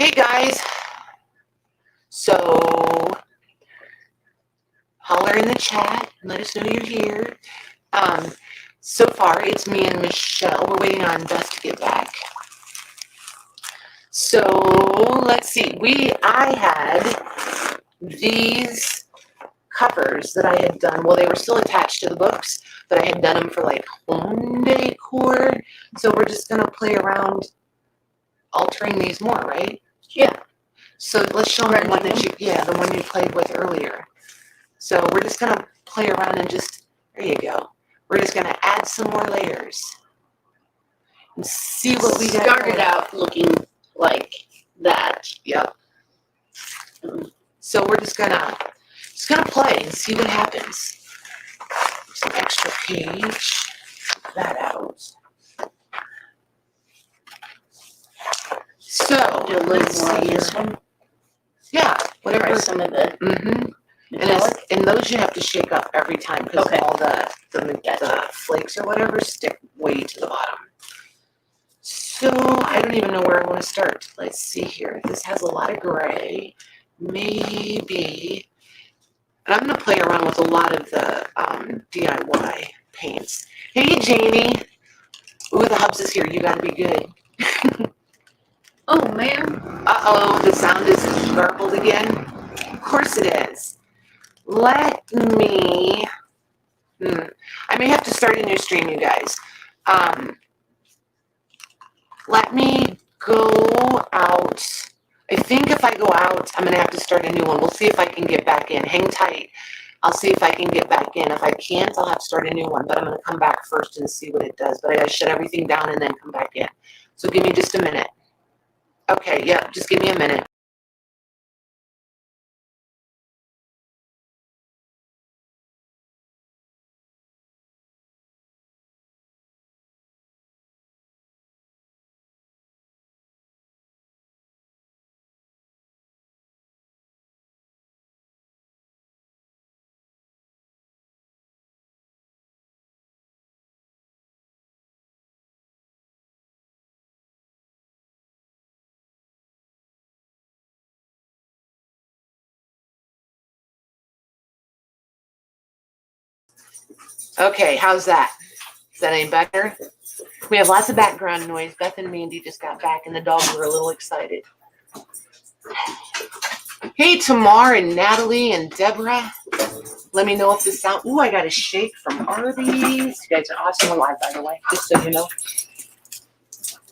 Hey guys, so holler in the chat and let us know you're here. So far it's me and Michelle. We're waiting on Beth to get back. So let's see. I had these covers that I had done. Well, they were still attached to the books, but I had done them for like home decor. So we're just gonna play around altering these more, right? Yeah. So let's show them the one that the one you played with earlier. So we're just gonna play around and there you go. We're just gonna add some more layers and see what we got. Started out looking like that. Yep. So we're just gonna play and see what happens. Some extra page. Get that out. So Do a little more on this one. Yeah, whatever. Try some of the And those you have to shake up every time because all the flakes or whatever stick way to the bottom. So I don't even know where I want to start. Let's see here. This has a lot of gray. Maybe. And I'm going to play around with a lot of the DIY paints. Hey, Janie. Ooh, the Hubs is here. You got to be good. Oh, man. Uh-oh, the sound is garbled again. Of course it is. Let me... I may have to start a new stream, you guys. Let me go out. I think if I go out, I'm going to have to start a new one. We'll see if I can get back in. Hang tight. I'll see if I can get back in. If I can't, I'll have to start a new one. But I'm going to come back first and see what it does. But I got to shut everything down and then come back in. So give me just a minute. Okay, yeah, just give me a minute. Okay, how's that? Is that any better? We have lots of background noise. Beth and Mandy just got back, and the dogs were a little excited. Hey, Tamar and Natalie and Deborah. Let me know if this sound... Ooh, I got a shake from Arby's. You guys are awesome alive, by the way, just so you know.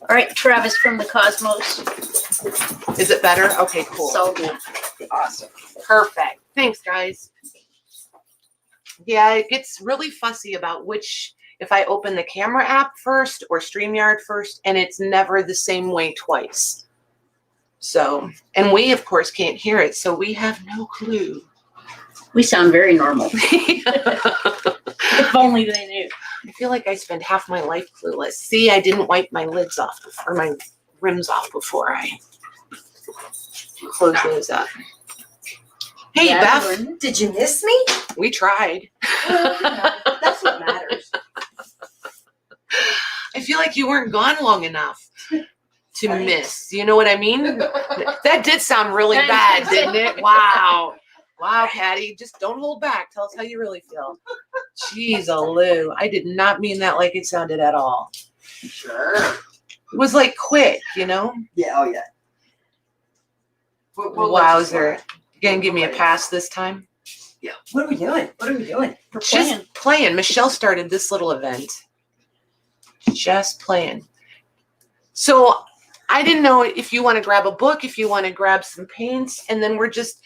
All right, Travis from the Cosmos. Is it better? Okay, cool. So good. Awesome. Perfect. Thanks, guys. Yeah, it gets really fussy about if I open the camera app first or StreamYard first, and it's never the same way twice. So, and we, of course, can't hear it, so we have no clue. We sound very normal. If only they knew. I feel like I spend half my life clueless. See, I didn't wipe my lids off or my rims off before I close those up. Hey, Yeah, Beth. Did you miss me? We tried. Well, that's what matters. I feel like you weren't gone long enough to miss. You know what I mean? That did sound really bad, didn't it? Wow. Wow, Patty. Just don't hold back. Tell us how you really feel. Jeez-a-loo. I did not mean that like it sounded at all. Sure. It was like quick, you know? Yeah, oh yeah. Wowzer. You gonna give me a pass this time? Yeah. What are we doing? We're Just playing. Michelle started this little event. Just playing. So I didn't know if you want to grab a book, if you want to grab some paints, and then we're just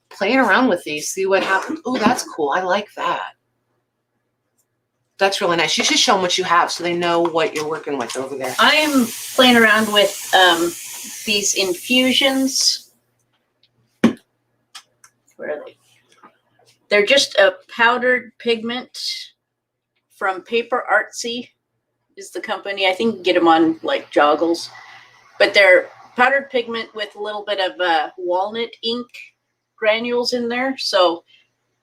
playing around with these, see what happens. Oh, that's cool. I like that. That's really nice. You should show them what you have so they know what you're working with over there. I am playing around with these infusions. Where are they? They're just a powdered pigment from Paper Artsy is the company. I think you can get them on like Joggles. But they're powdered pigment with a little bit of walnut ink granules in there. So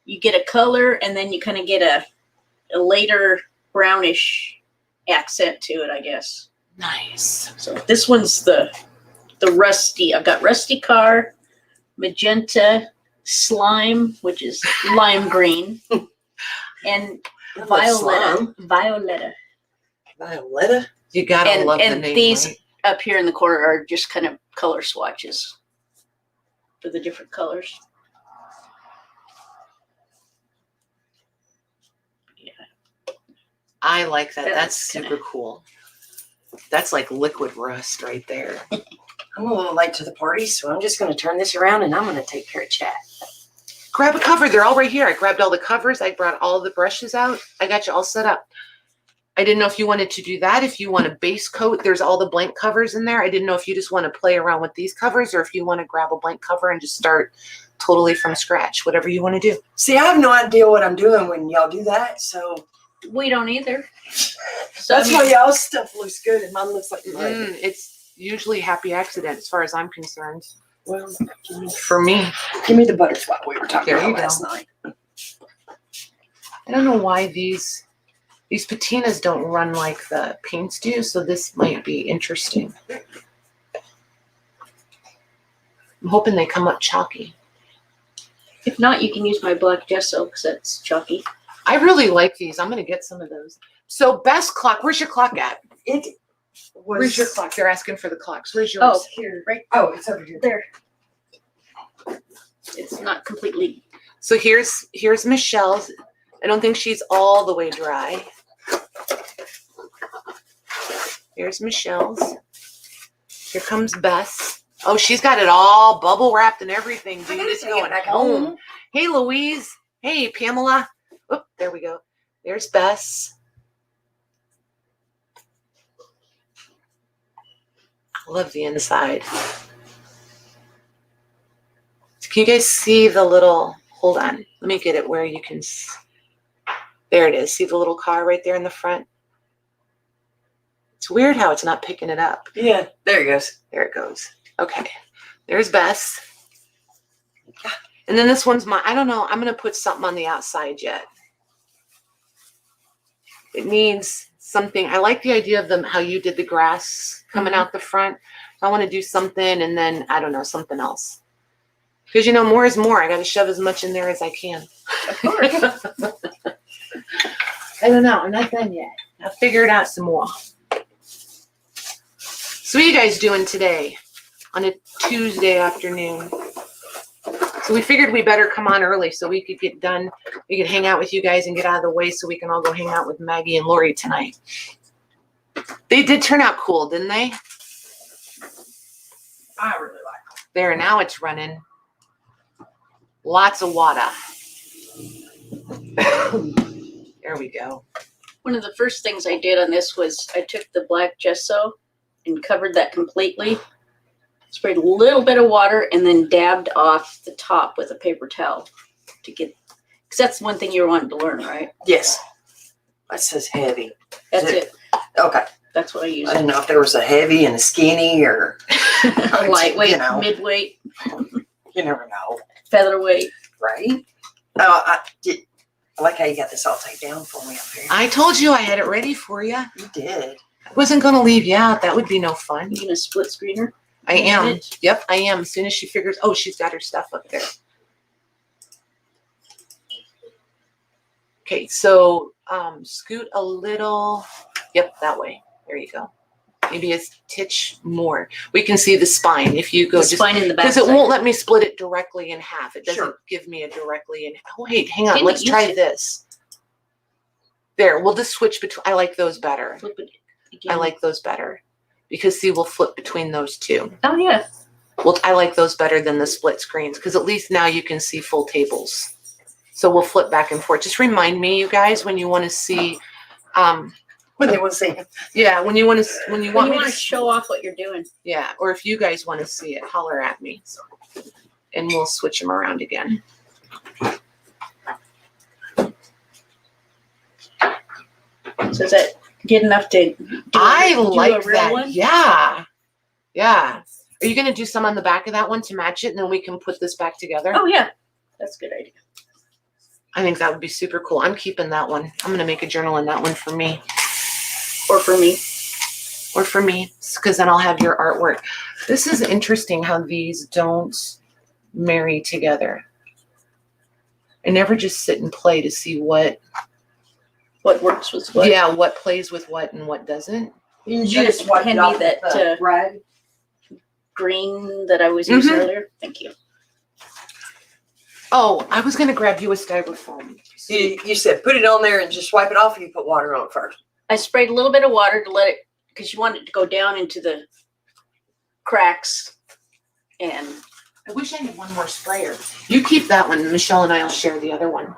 you get a color and then you kind of get a later brownish accent to it, I guess. Nice. So this one's the the rusty. I've got rusty car, magenta, slime, which is lime green, and I love violetta. slime. Violetta? You gotta And- love and the name, these- right? Up here in the corner are just kind of color swatches for the different colors. I like that. That's That's super kinda- cool. That's like liquid rust right there. I'm a little late to the party, so I'm just gonna turn this around and I'm gonna take care of chat. Grab a cover. They're all right here. I grabbed all the covers. I brought all the brushes out. I got you all set up. I didn't know if you wanted to do that. If you want a base coat, there's all the blank covers in there. I didn't know if you just want to play around with these covers or if you want to grab a blank cover and just start totally from scratch, whatever you want to do. See, I have no idea what I'm doing when y'all do that, so We don't either. So that's why y'all's stuff looks good and mine looks like mud. It's usually happy accident as far as I'm concerned. Well, For me, give me the butter spot we were talking There you about last go. night. I don't know why these patinas don't run like the paints do, so this might be interesting. I'm hoping they come up chalky. if not, you can use my black gesso because that's chalky. I really like these. I'm gonna get some of those. So best clock, where's your clock at? It was. Where's your clock? They're asking for the clocks. Where's yours? Oh, Here. right Oh, it's over here. there. It's not completely. So here's Michelle's. I don't think she's all the way dry. Here's Michelle's. Here comes Beth. Oh, she's got it all bubble wrapped and everything, dude. It's going home. Hey, Louise. Hey, Pamela. Oop, there we go. There's Bess. I love the inside. Can you guys see the little, hold on. Let me get it where you can, there it is. See the little car right there in the front? It's weird how it's not picking it up. Yeah, there it goes. There it goes. Okay. There's Bess. And then this one's I don't know. I'm going to put something on the outside yet. It needs something. I like the idea of how you did the grass coming out the front. I want to do something and then, I don't know, something else. Because, more is more. I got to shove as much in there as I can. Of course. I don't know. I'm not done yet. I'll figure it out some more. So what are you guys doing today on a Tuesday afternoon? So we figured we better come on early so we could get done. We could hang out with you guys and get out of the way so we can all go hang out with Maggie and Lori tonight. They did turn out cool, didn't they? I really like There, now it's running. Lots of water. There we go. One of the first things I did on this was I took the black gesso and covered that completely, sprayed a little bit of water, and then dabbed off the top with a paper towel to get, because that's one thing you're wanting to learn, right? Yes. That says heavy. That's it- it. Okay. That's what I use. I didn't know if there was a heavy and a skinny or A lightweight, you know. midweight, you never know, featherweight. right? Oh, I like how you got this all taken down for me up here. I told you I had it ready for you. You did. I wasn't going to leave you out. That would be no fun. You gonna split screener? I am. Minute. Yep, I am. As soon as she figures, oh, she's got her stuff up there. Okay, so scoot a little. Yep, that way. There you go. Maybe a titch more. We can see the spine if you go The spine in the back. because it won't let me split it directly in half. It doesn't Sure. give me a directly in. Oh, wait, hang on. Didn't Let's it try used to? this. There, we'll just switch between. I like those better. Flip it again. I like those better because see, we'll flip between those two. Oh yeah. Well, I like those better than the split screens because at least now you can see full tables. So we'll flip back and forth. Just remind me, you guys, when you want to see. When they will see. Yeah, when you want to, when you want When you me want to, to show off what you're doing. yeah, or if you guys want to see it, holler at me, and we'll switch them around again. So is that good enough to do I do like a real that. one? Yeah, yeah. Are you gonna do some on the back of that one to match it, and then we can put this back together? Oh yeah, that's a good idea. I think that would be super cool. I'm keeping that one. I'm gonna make a journal in that one for me. Or for me. or for me, because then I'll have your artwork. This is interesting how these don't marry together. I never just sit and play to see what works with what. Yeah, what plays with what and what doesn't. You just wipe hand it me off that with the rag. green that I was using earlier. Thank you. Oh, I was gonna grab you a styrofoam. You said put it on there and just wipe it off, or you put water on it first? I sprayed a little bit of water to let it, because you want it to go down into the cracks. And I wish I had one more sprayer. You keep that one. Michelle and I will share the other one.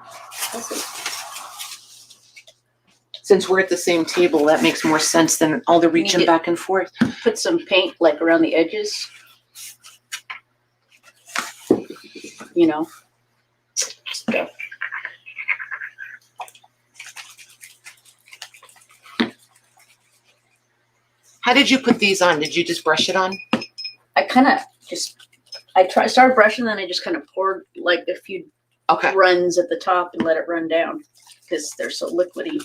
Since we're at the same table, that makes more sense than all the reaching back and forth. Put some paint like around the edges. You know. Just go. How did you put these on? Did you just brush it on? I kind of started brushing, then I just kind of poured like a few runs at the top and let it run down because they're so liquidy.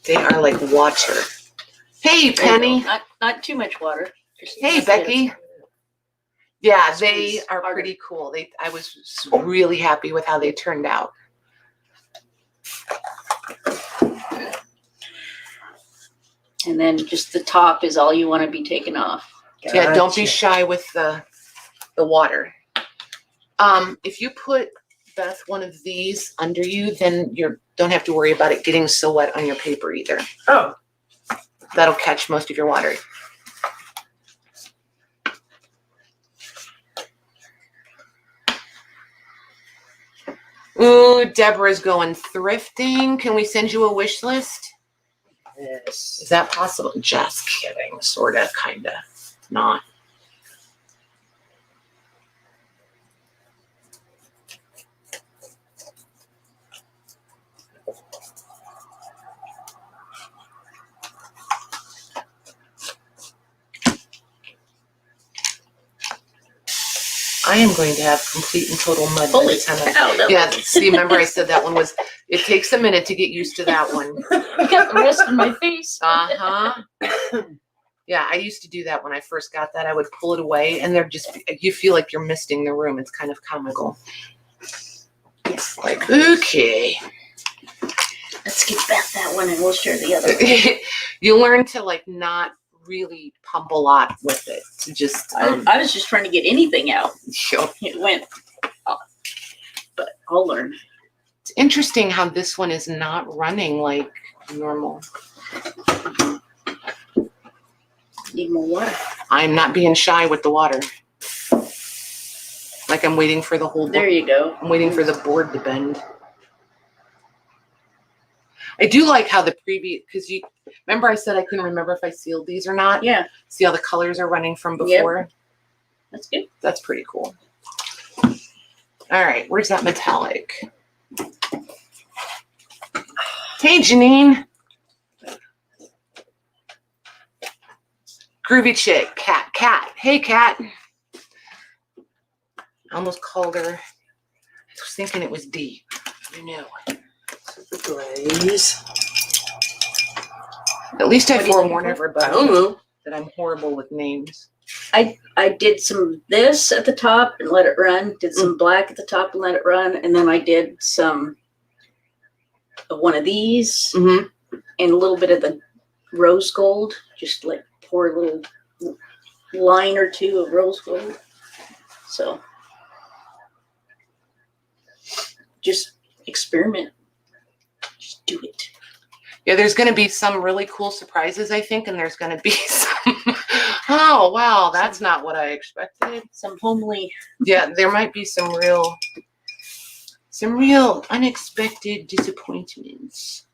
They are like water. Hey, Penny. Not too much water. Hey, Becky. Yeah, they are pretty cool. I was really happy with how they turned out. And then just the top is all you want to be taken off. Yeah, don't be shy with the water. If you put, Beth, one of these under you, then you don't have to worry about it getting so wet on your paper either. Oh. That'll catch most of your water. Ooh, Deborah's going thrifting. Can we send you a wish list? Yes. Is that possible? Just kidding. Sorta, kinda. Not. I am going to have complete and total mud by the time yeah, see, remember I said that one was, it takes a minute to get used to that one. I got the rest in my face. Uh-huh. Yeah, I used to do that when I first got that. I would pull it away and they're just, you feel like you're misting the room. It's kind of comical. It's like, okay. Let's give Beth that one and we'll share the other one. You learn to like not really pump a lot with it. To just I was just trying to get anything out. Sure. It went off. But I'll learn. It's interesting how this one is not running like normal. Need more water. I'm not being shy with the water. Like I'm waiting for the whole board. There you go. I'm waiting for the board to bend. I do like how the previous, because you remember I said I couldn't remember if I sealed these or not. Yeah. See how the colors are running from before? Yep. That's good. That's pretty cool. All right, where's that metallic? Hey, Janine. Groovy chick, Cat. Hey, Cat. I almost called her. I was thinking it was D. You knew. Glaze. At least I forewarn everybody I don't know. that I'm horrible with names. I did some this at the top and let it run. Did some black at the top and let it run. And then I did some of one of these and a little bit of the rose gold. Just like pour a little line or two of rose gold. So just experiment. Just do it. Yeah, there's going to be some really cool surprises, I think, and there's going to be some, oh, wow, that's not what I expected. Some homely. Yeah, there might be some real unexpected disappointments.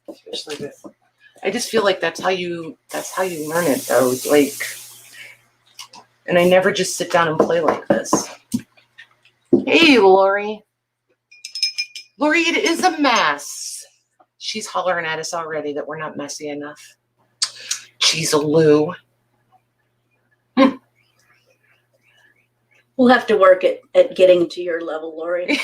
Especially with. I just feel like that's how you learn it, though. Like, and I never just sit down and play like this. Hey, Lori. Lori, it is a mess. She's hollering at us already that we're not messy enough. She's a Lou. We'll have to work at getting to your level, Lori.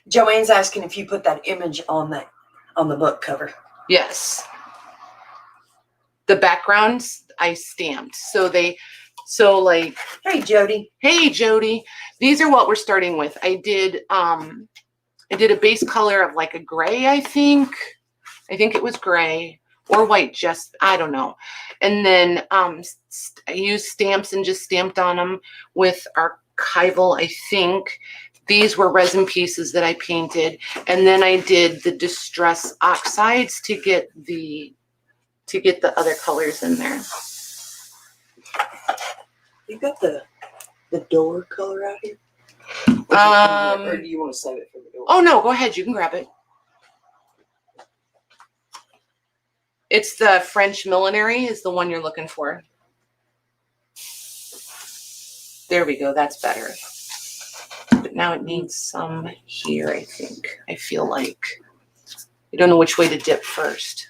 Joanne's asking if you put that image on the book cover. Yes. The backgrounds I stamped. So like, Hey, Jody. hey Jody, these are what we're starting with. I did a base color of like a gray, I think it was gray or white, just I don't know. And then I used stamps and just stamped on them with archival, I think. These were resin pieces that I painted, and then I did the distress oxides to get the other colors in there. You got the door color out here? Or do you want to save it for the door? Oh no, go ahead, you can grab it. It's the French millinery is the one you're looking for. There we go, that's better. But now it needs some here, I think. I feel like. I don't know which way to dip first.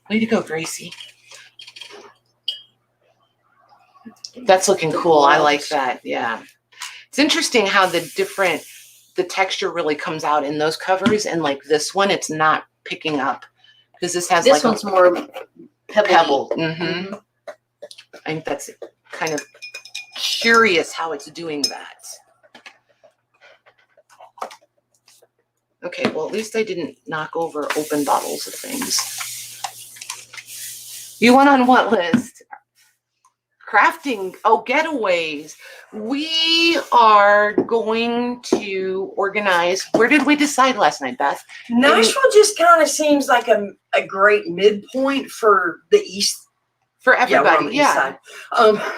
Way to go, Gracie. That's looking cool. I like that. Yeah. It's interesting how the texture really comes out in those covers, and like this one, it's not picking up because this has This like one's more pebble. Mm-hmm. I think that's kind of curious how it's doing that. Okay, well, at least I didn't knock over open bottles of things. You went on what list? Crafting. Oh, getaways. We are going to organize. Where did we decide last night, Beth? Nashville just kind of seems like a great midpoint for the east. For everybody, Yeah. We're on the east side.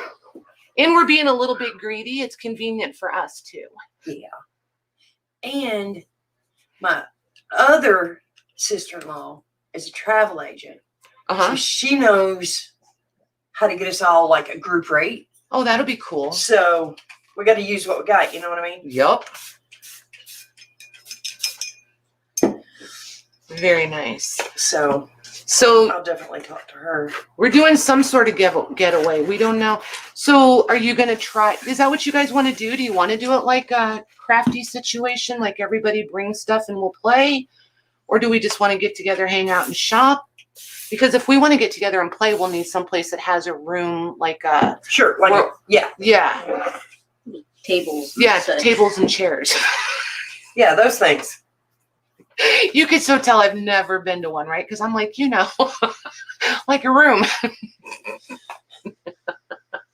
And we're being a little bit greedy. It's convenient for us too. Yeah. And my other sister-in-law is a travel agent. So she knows how to get us all like a group rate. Oh, that'll be cool. So we got to use what we got. You know what I mean? Yup. Very nice. So I'll definitely talk to her. We're doing some sort of getaway. We don't know. So are you going to try? Is that what you guys want to do? Do you want to do it like a crafty situation? Like everybody brings stuff and we'll play? Or do we just want to get together, hang out and shop? Because if we want to get together and play, we'll need someplace that has a room like a... Sure. Like yeah. Tables. Yeah, tables and chairs. Yeah, those things. You could so tell I've never been to one, right? Because I'm like, like a room.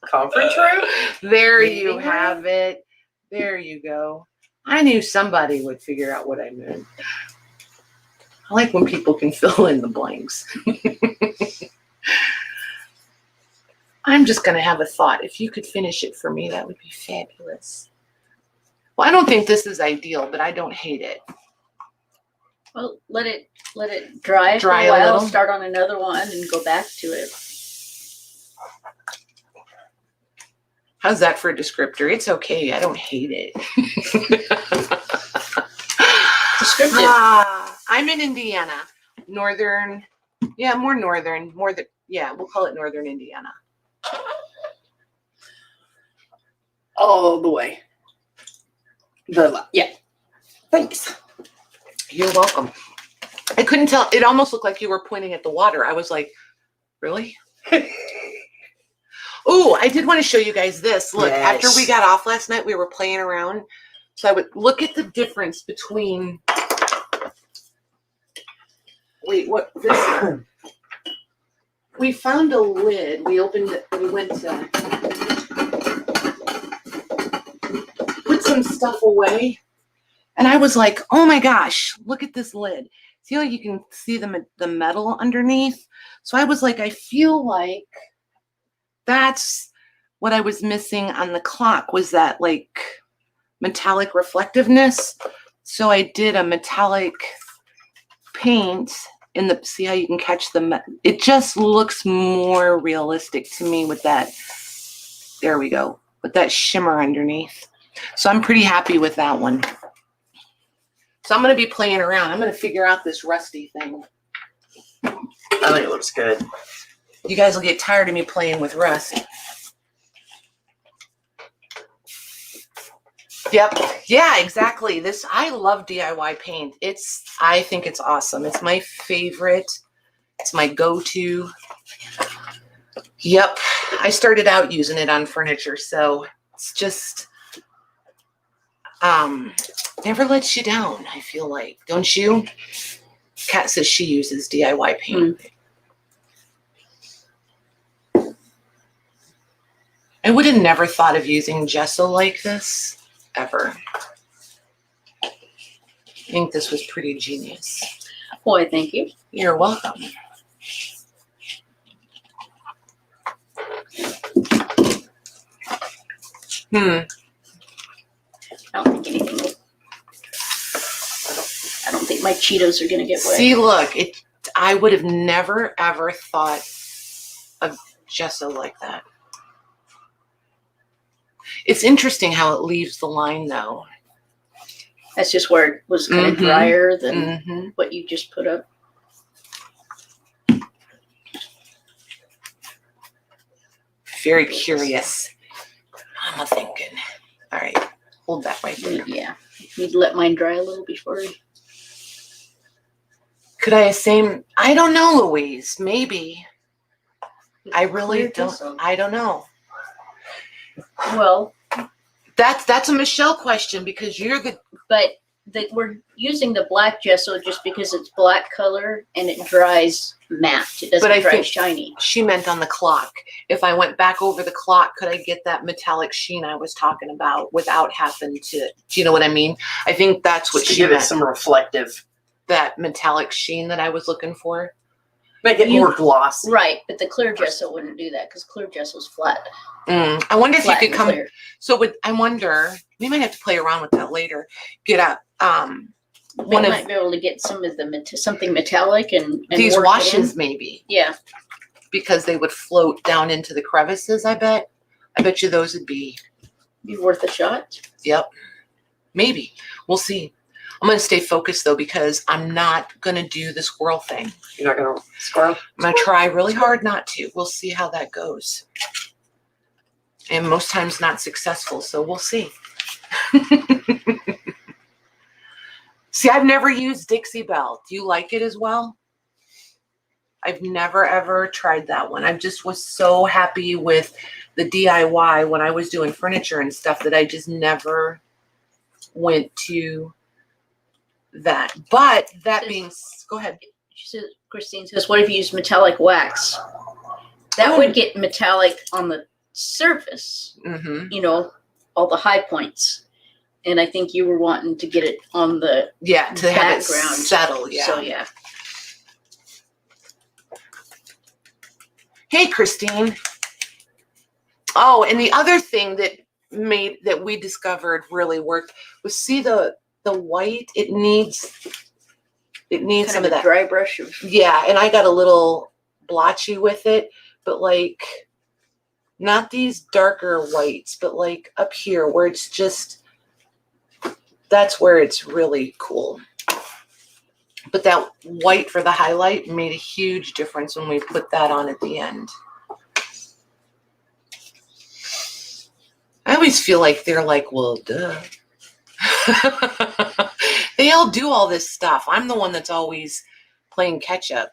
Conference room? There you have it. There you go. I knew somebody would figure out what I meant. I like when people can fill in the blanks. I'm just going to have a thought. If you could finish it for me, that would be fabulous. Well, I don't think this is ideal, but I don't hate it. Well, let it dry for Dry a a while. little. Start on another one and go back to it. How's that for a descriptor? It's okay. I don't hate it. Descriptive. I'm in Indiana. Northern. Yeah, more northern. We'll call it northern Indiana. All the way. Yeah. Thanks. You're welcome. I couldn't tell. It almost looked like you were pointing at the water. I was like, really? Oh, I did want to show you guys this. Look, Yes. After we got off last night, we were playing around. So I would look at the difference between. Wait, what? This. We found a lid. We opened it. We went to put some stuff away. And I was like, oh my gosh, look at this lid. See how you can see the metal underneath? So I was like, I feel like that's what I was missing on the clock, was that like metallic reflectiveness. So I did a metallic paint in the, see how you can catch it just looks more realistic to me with that. There we go, with that shimmer underneath. So I'm pretty happy with that one. So I'm going to be playing around. I'm going to figure out this rusty thing. I think it looks good. You guys will get tired of me playing with rust. Yep. Yeah, exactly. I love DIY paint. I think it's awesome. It's my favorite. It's my go-to. Yep. I started out using it on furniture, so it's just never lets you down, I feel like. Don't you? Kat says she uses DIY paint. I would have never thought of using gesso like this, ever. I think this was pretty genius. Boy, thank you. You're welcome. I don't think anything will. I don't think my Cheetos are gonna get wet. See, look, I would have never ever thought of gesso like that. It's interesting how it leaves the line, though. That's just where it was kind of drier than what you just put up. Very curious. I'm thinking. All right, hold that right there. Yeah, need to let mine dry a little before we. Could I assume? I don't know, Louise. Maybe. I really don't. I don't know. Well, that's a Michele question because we're using the black gesso just because it's black color and it dries matte. It doesn't dry shiny. She meant on the clock. If I went back over the clock, could I get that metallic sheen I was talking about without having to? Do you know what I mean? I think that's what she give meant. It some reflective. That metallic sheen that I was looking for. Make it more glossy. Right, but the clear gesso wouldn't do that because clear gesso is flat. I wonder if you could come. Clear. So I wonder, we might have to play around with that later. Get a We might be able to get some of something metallic and these washes maybe. Yeah. Because they would float down into the crevices, I bet. I bet you those would be worth a shot. Yep. Maybe. We'll see. I'm going to stay focused, though, because I'm not going to do the squirrel thing. You're not going to squirrel? I'm going to try really hard not to. We'll see how that goes. And most times not successful, so we'll see. See, I've never used Dixie Belle. Do you like it as well? I've never, ever tried that one. I just was so happy with the DIY when I was doing furniture and stuff that I just never went to that. But that being, go ahead. She says, Christine says, what if you use metallic wax? That would get metallic on the surface, you know, all the high points. And I think you were wanting to get it on the to have it settle. Yeah. So yeah. Hey, Christine. Oh, and the other thing that we discovered really worked was the white. It needs kind some of that dry brush. Yeah, and I got a little blotchy with it, but like not these darker whites, but like up here where it's just. That's where it's really cool. But that white for the highlight made a huge difference when we put that on at the end. I always feel like they're like, well, duh. They all do all this stuff. I'm the one that's always playing catch up.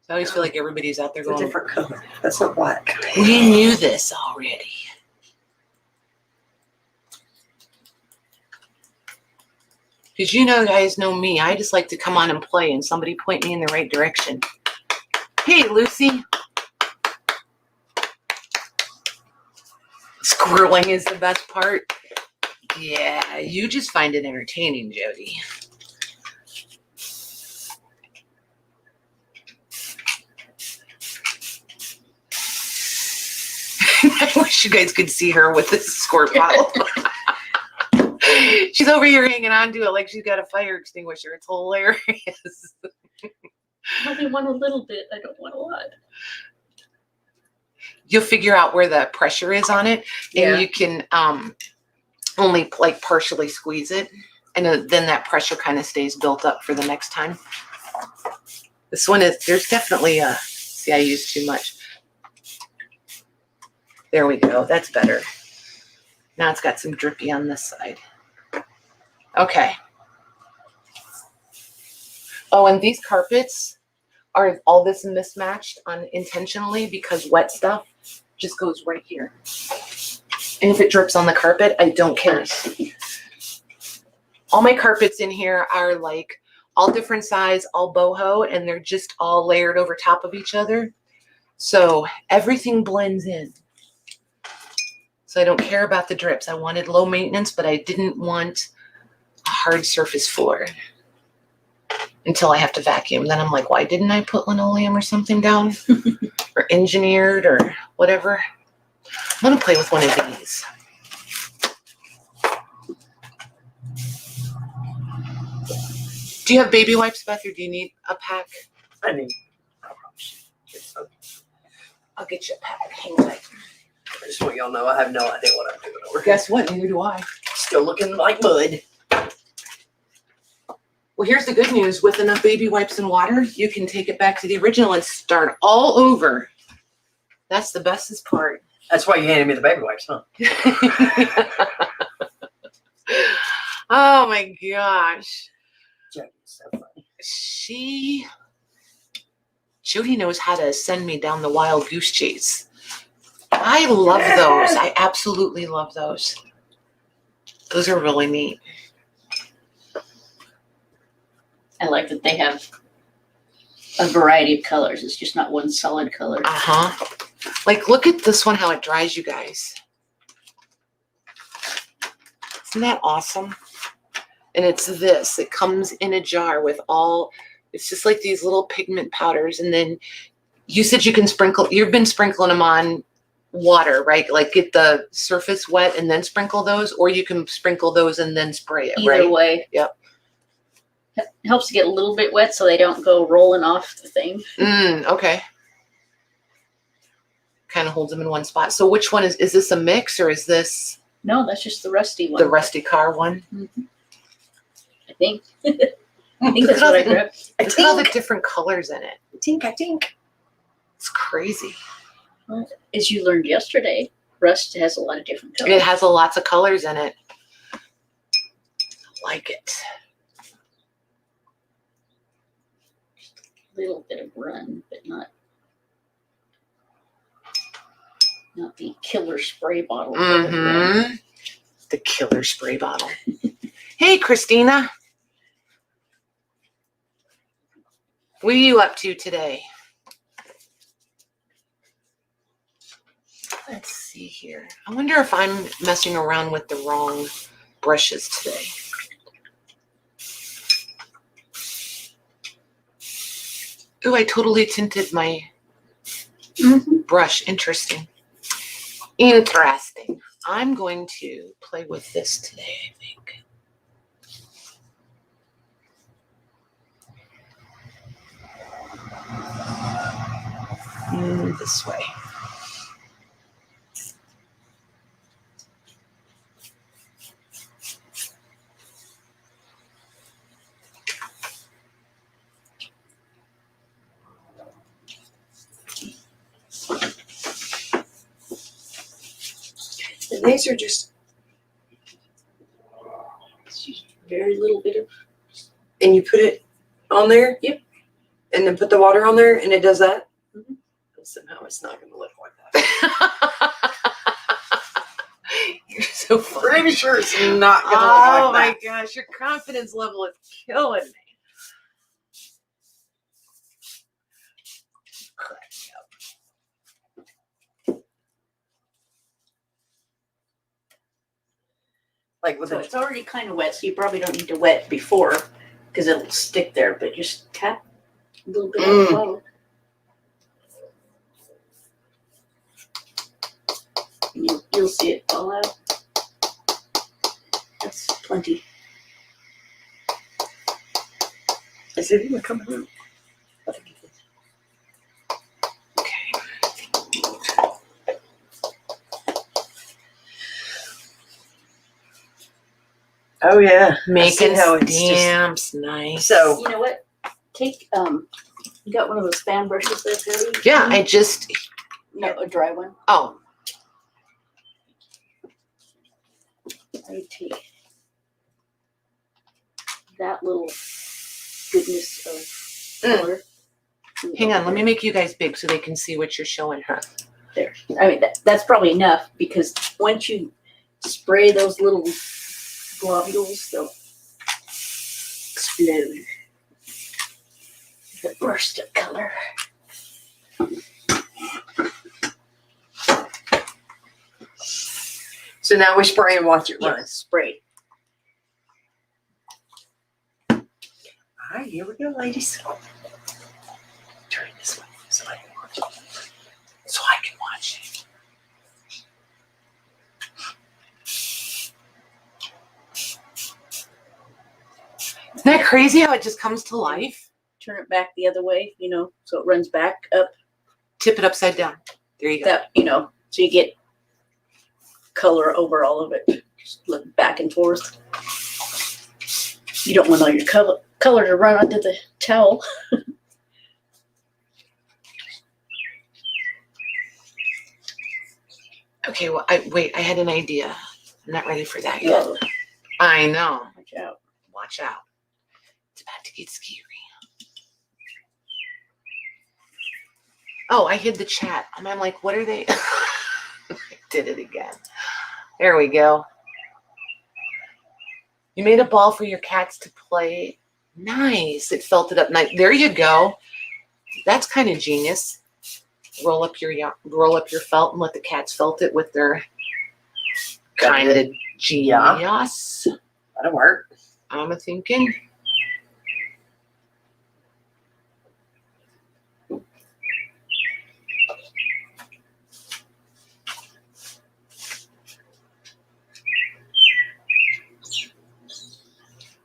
So I always feel like everybody's out there going. It's a different color. That's not black. We knew this already. Because you guys know me. I just like to come on and play and somebody point me in the right direction. Hey, Lucy. Squirreling is the best part. Yeah, you just find it entertaining, Jody. I wish you guys could see her with this squirt bottle. She's over here hanging on to it like she's got a fire extinguisher. It's hilarious. I only want a little bit. I don't want a lot. You'll figure out where the pressure is on it, and you can only like partially squeeze it, and then that pressure kind of stays built up for the next time. This one is, there's definitely see, I used too much. There we go. That's better. Now it's got some drippy on this side. Okay. Oh, and these carpets are all this mismatched unintentionally because wet stuff just goes right here. And if it drips on the carpet, I don't care. All my carpets in here are like all different size, all boho, and they're just all layered over top of each other. So everything blends in. So I don't care about the drips. I wanted low maintenance, but I didn't want a hard surface floor until I have to vacuum. Then I'm like, why didn't I put linoleum or something down? Or engineered or whatever. I'm gonna play with one of these. Do you have baby wipes, Beth, or do you need a pack? I mean, I'll get you a pack. Hang tight. I just want y'all to know I have no idea what I'm doing over here. Guess what? Neither do I. Still looking like mud. Well, here's the good news. With enough baby wipes and water, you can take it back to the original and start all over. That's the bestest part. That's why you handed me the baby wipes, huh? Oh my gosh. Jackie's so funny. Jody knows how to send me down the wild goose chase. I love those. I absolutely love those. Those are really neat. I like that they have a variety of colors. It's just not one solid color. Uh-huh. Like, look at this one, how it dries, you guys. Isn't that awesome? And it's this. It comes in a jar with all, it's just like these little pigment powders. And then you said you can sprinkle, you've been sprinkling them on water, right? Like get the surface wet and then sprinkle those, or you can sprinkle those and then spray it, right? Either way. Yep. It helps to get a little bit wet so they don't go rolling off the thing. Okay. Kind of holds them in one spot. So which one is this a mix or is this? No, that's just the rusty one. The rusty car one? Mm-hmm. I think. I think that's what I grabbed. Look at all the different colors in it. I think. It's crazy. Well, as you learned yesterday, rust has a lot of different colors. It has lots of colors in it. I like it. A little bit of run, but not the killer spray bottle. Mm-hmm. The killer spray bottle. Hey, Christina. What are you up to today? Let's see here. I wonder if I'm messing around with the wrong brushes today. Ooh, I totally tinted my brush. Interesting. Interesting. I'm going to play with this today, I think. This way. And these are just Very little bit of. and you put it on there? Yep. And then put the water on there and it does that? Mm-hmm. Somehow it's not going to look like that. You're so funny. Pretty sure it's not going to Oh look like my gosh, your confidence level is killing me. Crack me up. Like with So a, it's already kind of wet, so you probably don't need to wet before because it'll stick there, but just tap a little bit on the bottle. And you'll see it fall out. That's plenty. is it even coming out? I think it is. Oh yeah. Making how it's just- stamps, nice. So You know what? Take You got one of those fan brushes there, Patty? Yeah, I just. No, a dry one. Oh, I take that little goodness of color. hang on. Let me make you guys big so they can see what you're showing her. There. I mean, that's probably enough because once you spray those little globules, they'll explode. The burst of color. So now we spray and watch it Yeah, run. spray. All right, here we go, ladies. Turn this way so I can watch it. So I can watch it. Isn't that crazy how it just comes to life? Turn it back the other way, so it runs back up. Tip it upside down. There you go. That, so you get color over all of it. Just look back and forth. You don't want all your color to run onto the towel. Okay, well, I had an idea. I'm not ready for that yet. Whoa, I know. watch out. Watch out. It's about to get scary. Oh, I hid the chat. And I'm like, what are they? I did it again. There we go. You made a ball for your cats to play. Nice. It felted up nice. There you go. That's kind of genius. Roll up your felt and let the cats felt it with their kind of genius. That'll work. I'm a thinking.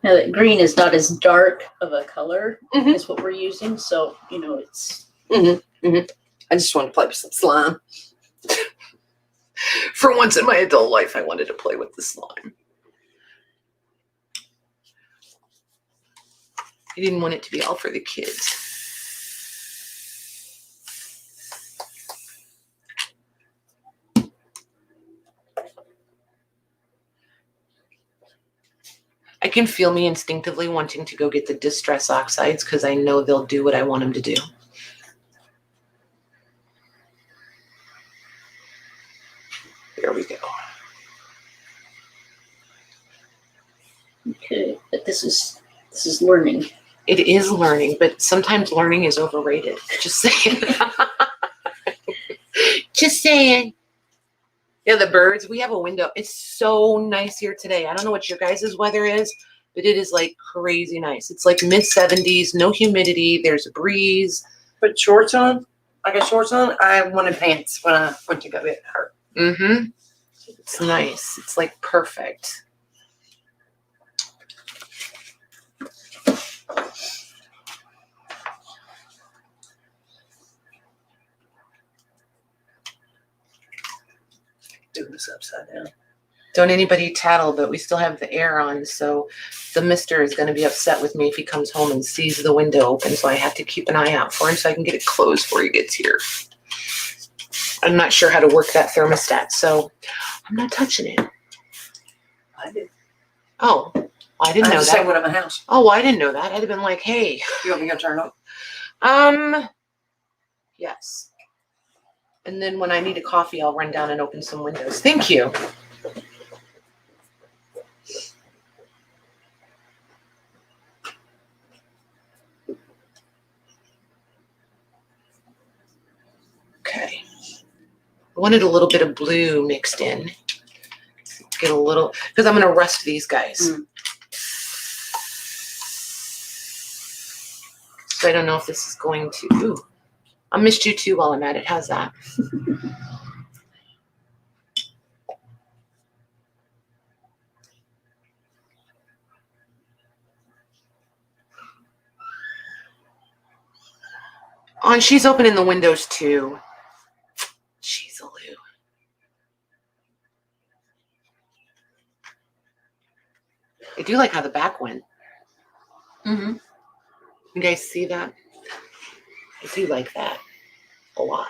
Now that green is not as dark of a color Mhm. as what we're using, so it's I just want to play with some slime. For once in my adult life, I wanted to play with the slime. I didn't want it to be all for the kids. I can feel me instinctively wanting to go get the distress oxides because I know they'll do what I want them to do. There we go. okay. But this is learning. It is learning, but sometimes learning is overrated. Just saying. Just saying. Yeah, the birds, we have a window. It's so nice here today. I don't know what your guys' weather is, but it is like crazy nice. It's like mid-70s, no humidity. There's a breeze. Put shorts on. I got shorts on. I wanted pants when I went to go get her. Mm-hmm. It's nice. It's like perfect. Do this upside down. Don't anybody tattle, but we still have the air on, so the mister is going to be upset with me if he comes home and sees the window open, so I have to keep an eye out for him so I can get it closed before he gets here. I'm not sure how to work that thermostat, so I'm not touching it. I did. Oh, I didn't I know just say that. one in my house. Oh, well, I didn't know that. I'd have been like, hey. You want me to turn it on? Yes. And then when I need a coffee, I'll run down and open some windows. Thank you. Okay. I wanted a little bit of blue mixed in. Get a little, because I'm going to rust these guys. So I don't know if this is going to, ooh, I missed you too while I'm at it. How's that? Oh, and she's opening the windows too. She's a Lou. I do like how the back went. Mm-hmm. You guys see that? I do like that a lot.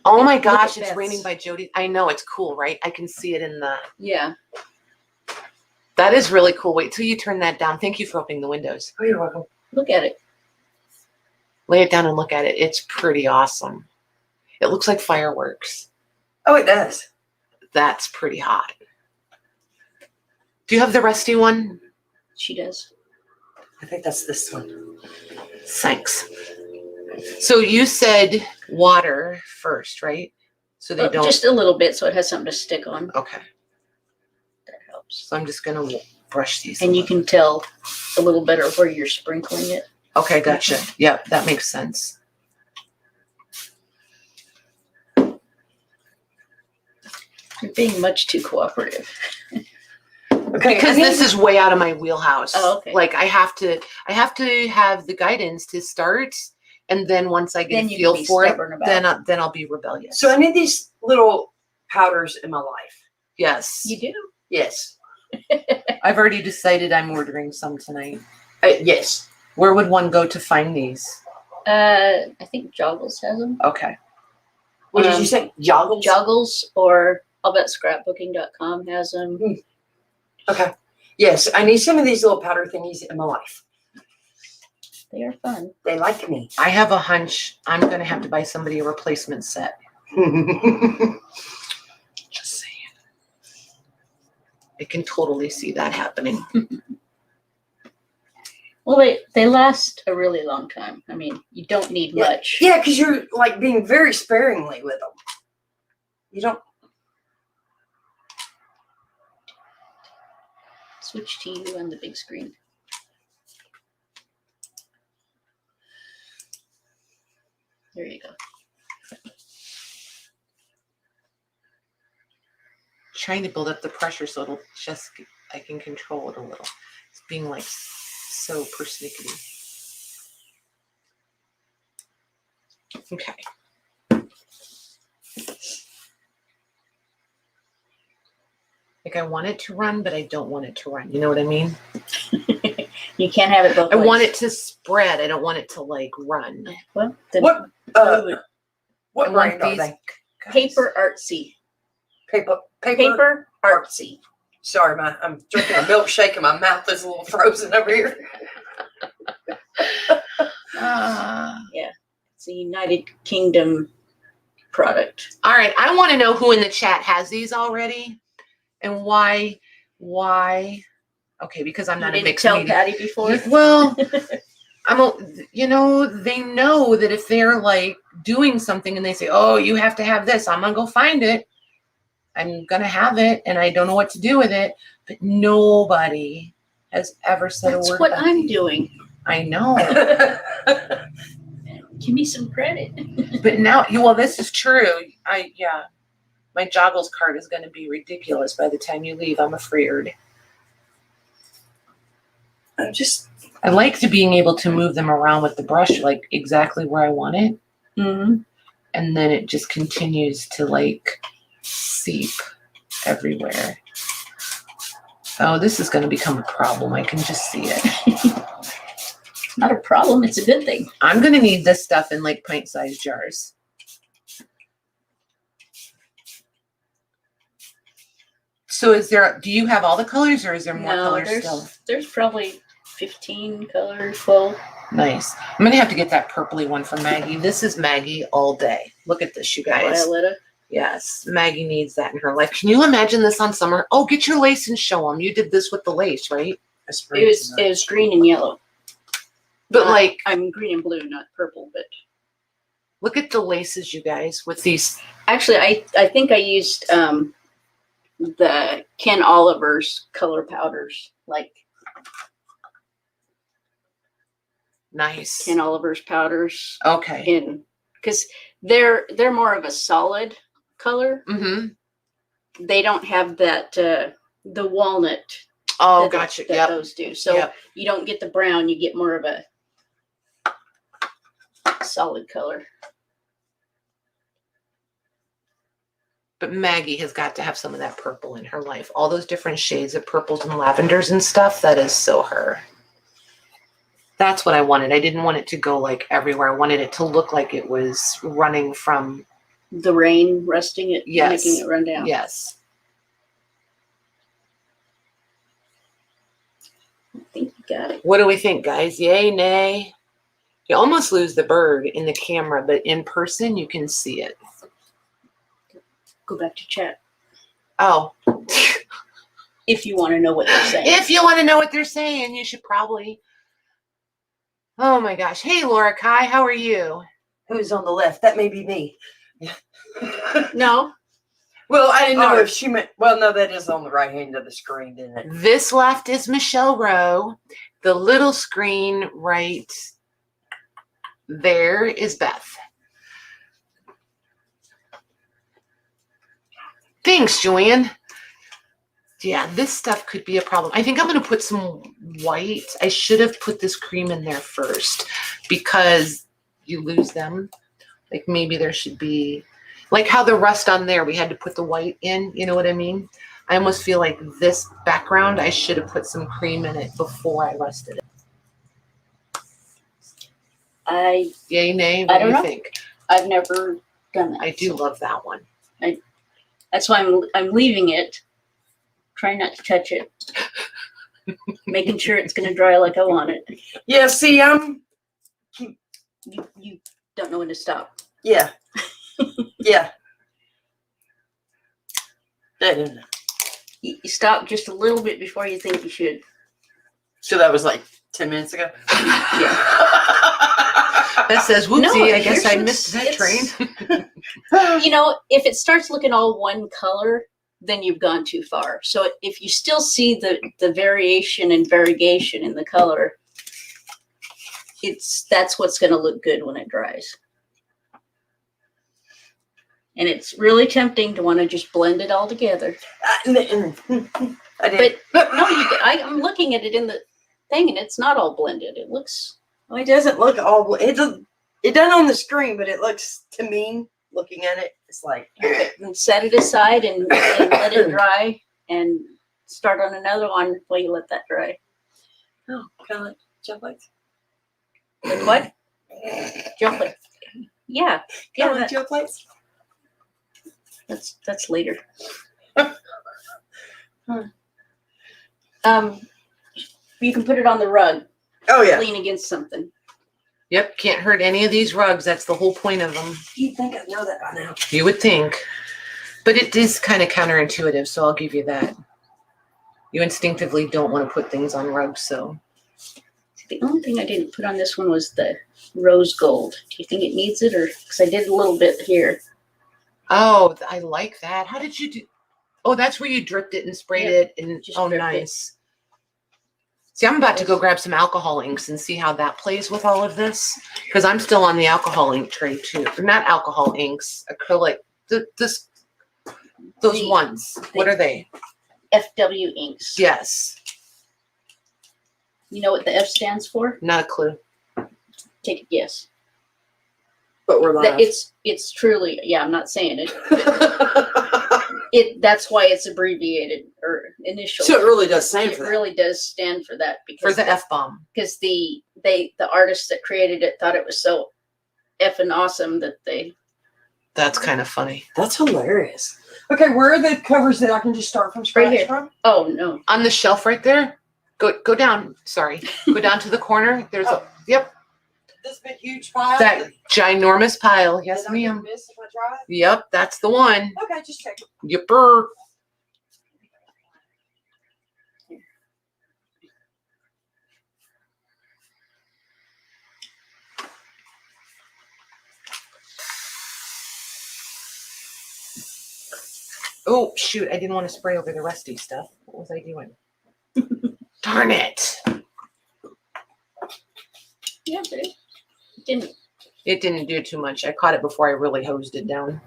Oh my gosh, it's Beth's. raining by Jody. I know, it's cool, right? I can see it in the... Yeah. That is really cool. Wait till you turn that down. Thank you for opening the windows. Oh, you're welcome. Look at it. Lay it down and look at it. It's pretty awesome. It looks like fireworks. Oh, it does. That's pretty hot. Do you have the rusty one? She does. I think that's this one. Thanks. So you said water first, right? So they don't... Just a little bit so it has something to stick on. Okay. That helps. So I'm just going to brush these. And you can tell a little better where you're sprinkling it. Okay, gotcha. Yep, that makes sense. You're being much too cooperative. Okay. Because this is way out of my wheelhouse. Oh, okay. Like I have to have the guidance to start, and then once I get Then a you feel can be for it, stubborn about then I'll be rebellious. So I need these little powders in my life. Yes, You do? Yes. I've already decided I'm ordering some tonight. Yes. Where would one go to find these? I think Joggles has them. Okay. What did you say? Joggles? Joggles, or I'll bet scrapbooking.com has them. Okay. Yes, I need some of these little powder thingies in my life. They are fun. They like me. I have a hunch I'm going to have to buy somebody a replacement set. Just saying. I can totally see that happening. Well, they last a really long time. I mean, you don't need much. Yeah, because you're like being very sparingly with them. You don't. Switch to you on the big screen. There you go. Trying to build up the pressure so it'll just, I can control it a little. It's being like so persnickety. Okay. Like I want it to run, but I don't want it to run. You know what I mean? You can't have it both I ways. want it to spread. I don't want it to like run. Well, then What I what want brand are these they? paper artsy. Paper. Paper artsy. Sorry, I'm drinking a milkshake and my mouth is a little frozen over here. Yeah, it's a United Kingdom product. All right. I want to know who in the chat has these already and why. Okay, because I'm not You a didn't mixed tell media. Patty before? Well, they know that if they're like doing something and they say, oh, you have to have this, I'm going to go find it. I'm going to have it and I don't know what to do with it. But nobody has ever said That's a word what about I'm these. doing. I know. Give me some credit. But now, this is true. My Joggles card is going to be ridiculous by the time you leave. I'm afraid. I like being able to move them around with the brush, like exactly where I want it. Mm-hmm. And then it just continues to like seep everywhere. Oh, this is going to become a problem. I can just see it. It's not a problem. It's a good thing. I'm going to need this stuff in like pint-sized jars. So do you have all the colors or is there more colors still? There's probably 15 colors, 12. Nice. I'm going to have to get that purpley one from Maggie. This is Maggie all day. Look at this, you guys. Violetta. Yes, Maggie needs that in her life. Can you imagine this on summer? Oh, get your lace and show them. You did this with the lace, right? It was green and yellow. But like, I'm green and blue, not purple, but. Look at the laces, you guys, with these. Actually, I think I used the Ken Oliver's color powders, like Nice. Ken Oliver's powders. Okay. Because they're more of a solid color. Mm-hmm. They don't have that the walnut. Oh, gotcha. That those do. So Yep. you don't get the brown. You get more of a solid color. But Maggie has got to have some of that purple in her life. All those different shades of purples and lavenders and stuff. That is so her. That's what I wanted. I didn't want it to go like everywhere. I wanted it to look like it was running from the rain rusting it, Yes. making it run down. Yes. I think you got it. What do we think, guys? Yay, nay? You almost lose the bird in the camera, but in person you can see it. Go back to chat Oh. if you want to know what they're saying. If you want to know what they're saying, you should probably. Oh my gosh. Hey, Laura Kai, how are you? Who's on the left? That may be me. No. Well, I didn't know Or- if she meant. Well, no, that is on the right hand of the screen, didn't it? This left is Michele Rowe. The little screen right there is Beth. Thanks, Joanne. Yeah, this stuff could be a problem. I think I'm going to put some white. I should have put this cream in there first because you lose them. Like maybe there should be, like how the rust on there, we had to put the white in. You know what I mean? I almost feel like this background, I should have put some cream in it before I rusted it. Yay, nay, what do you think? I've never done that. I do love that one. That's why I'm leaving it. Trying not to touch it. Making sure it's going to dry like I want it. Yeah. See, You don't know when to stop. Yeah. Yeah. I don't know. You stop just a little bit before you think you should. So that was like 10 minutes ago. That says, whoopsie, No, I guess I here's missed that it's- train. You know, if it starts looking all one color, then you've gone too far. So if you still see the variation and variegation in the color, that's what's going to look good when it dries. And it's really tempting to want to just blend it all together. I did. But no, I'm looking at it in the thing, and it's not all blended. It looks. Well, it doesn't look all. It doesn't on the screen, but it looks to me looking at it. It's like And set it aside and let it dry, and start on another one while you let that dry. oh, kind of like jump lights. Like what? Jump it. Yeah, Kind of yeah. like jump lights. That's later. You can put it on the rug, Oh yeah. lean against something. Yep, can't hurt any of these rugs. That's the whole point of them. You'd think I'd know that by now. You would think. But it is kind of counterintuitive, so I'll give you that. You instinctively don't want to put things on rugs, so. The only thing I didn't put on this one was the rose gold. Do you think it needs it, or because I did a little bit here? Oh, I like that. How did you do? Oh, that's where you dripped it and sprayed Yep, it. And just oh, dripped it. nice. See, I'm about to go grab some alcohol inks and see how that plays with all of this. Because I'm still on the alcohol ink tray, too. Not alcohol inks, acrylic. Those ones. What are they? FW inks. Yes. You know what the F stands for? Not a clue. Take a guess. But we're That live. it's truly, yeah, I'm not saying it. That's why it's abbreviated or initial. So it really does stand It for that. really does stand for that For because the F-bomb. because the artists that created it thought it was so effing awesome that they. That's kind of funny. That's hilarious. Okay, where are the covers that I can just start from scratch here. from? Oh no! On the shelf right there. Go down. Sorry. Go down to the corner. There's a, yep, This big huge pile. that ginormous pile. Yes, That I can ma'am. miss if I try it? Yep, that's the one. Okay, just check. Yipper. Oh, shoot. I didn't want to spray over the rusty stuff. What was I doing? Darn it. Yeah, but it didn't. It didn't do too much. I caught it before I really hosed it down.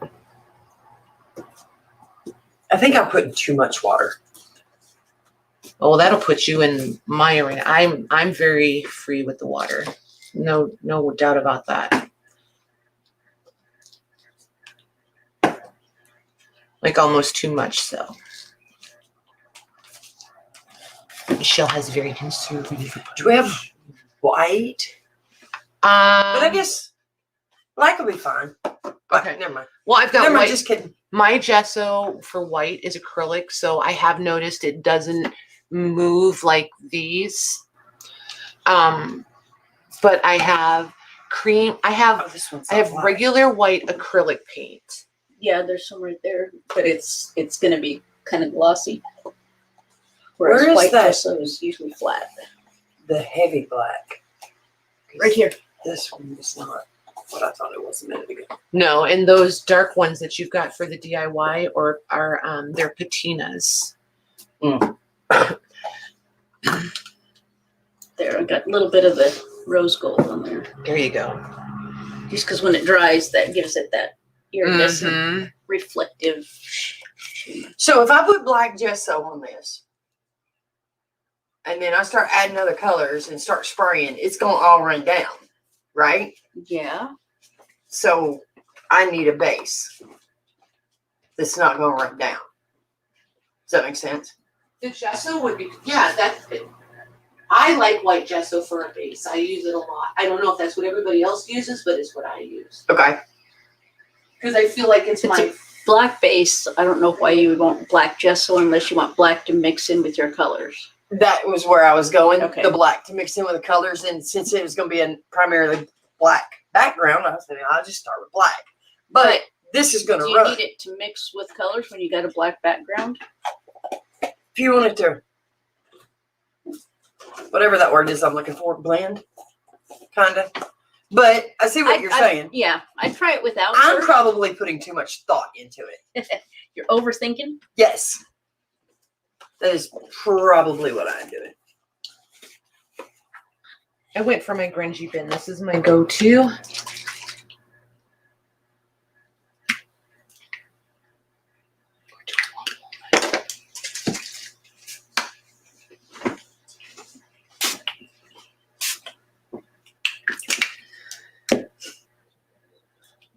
I think I put in too much water. Oh, that'll put you in my arena. I'm very free with the water. No doubt about that. Like almost too much so. Michele has very conservative. Do we have white. But I guess black will be fine. But Okay. never mind. Well, I've got Never mind, white. just kidding. My gesso for white is acrylic, so I have noticed it doesn't move like these. But I have cream. I have This one's I have black. regular white acrylic paint. Yeah, there's some right there, but it's gonna be kind of glossy. Where Whereas is white that? gesso is usually flat. The heavy black. Right here. This one is not what I thought it was a minute ago. No, and those dark ones that you've got for the DIY or are they're patinas. There, I got a little bit of the rose gold on there. There you go. Just because when it dries, that gives it that iridescent, Mhm. reflective shimmer. So if I put black gesso on this, and then I start adding other colors and start spraying, it's gonna all run down, right? Yeah. So I need a base that's not gonna run down. Does that make sense? The gesso would be I like white gesso for a base. I use it a lot. I don't know if that's what everybody else uses, but it's what I use. Okay. Because I feel like it's It's my Black base, I don't know why you would want black gesso unless you want black to mix in with your colors. That was where I was going. Okay. The black to mix in with the colors, and since it was gonna be a primarily black background, I was thinking I'll just start with black. But this is gonna Do you run. need it to mix with colors when you got a black background? If you wanted to, whatever that word is I'm looking for, blend, kinda. But I see what you're saying. Yeah, I'd try it without. I'm first. probably putting too much thought into it. You're overthinking. Yes. That is probably what I'm doing. I went for my grungy bin. This is my go-to.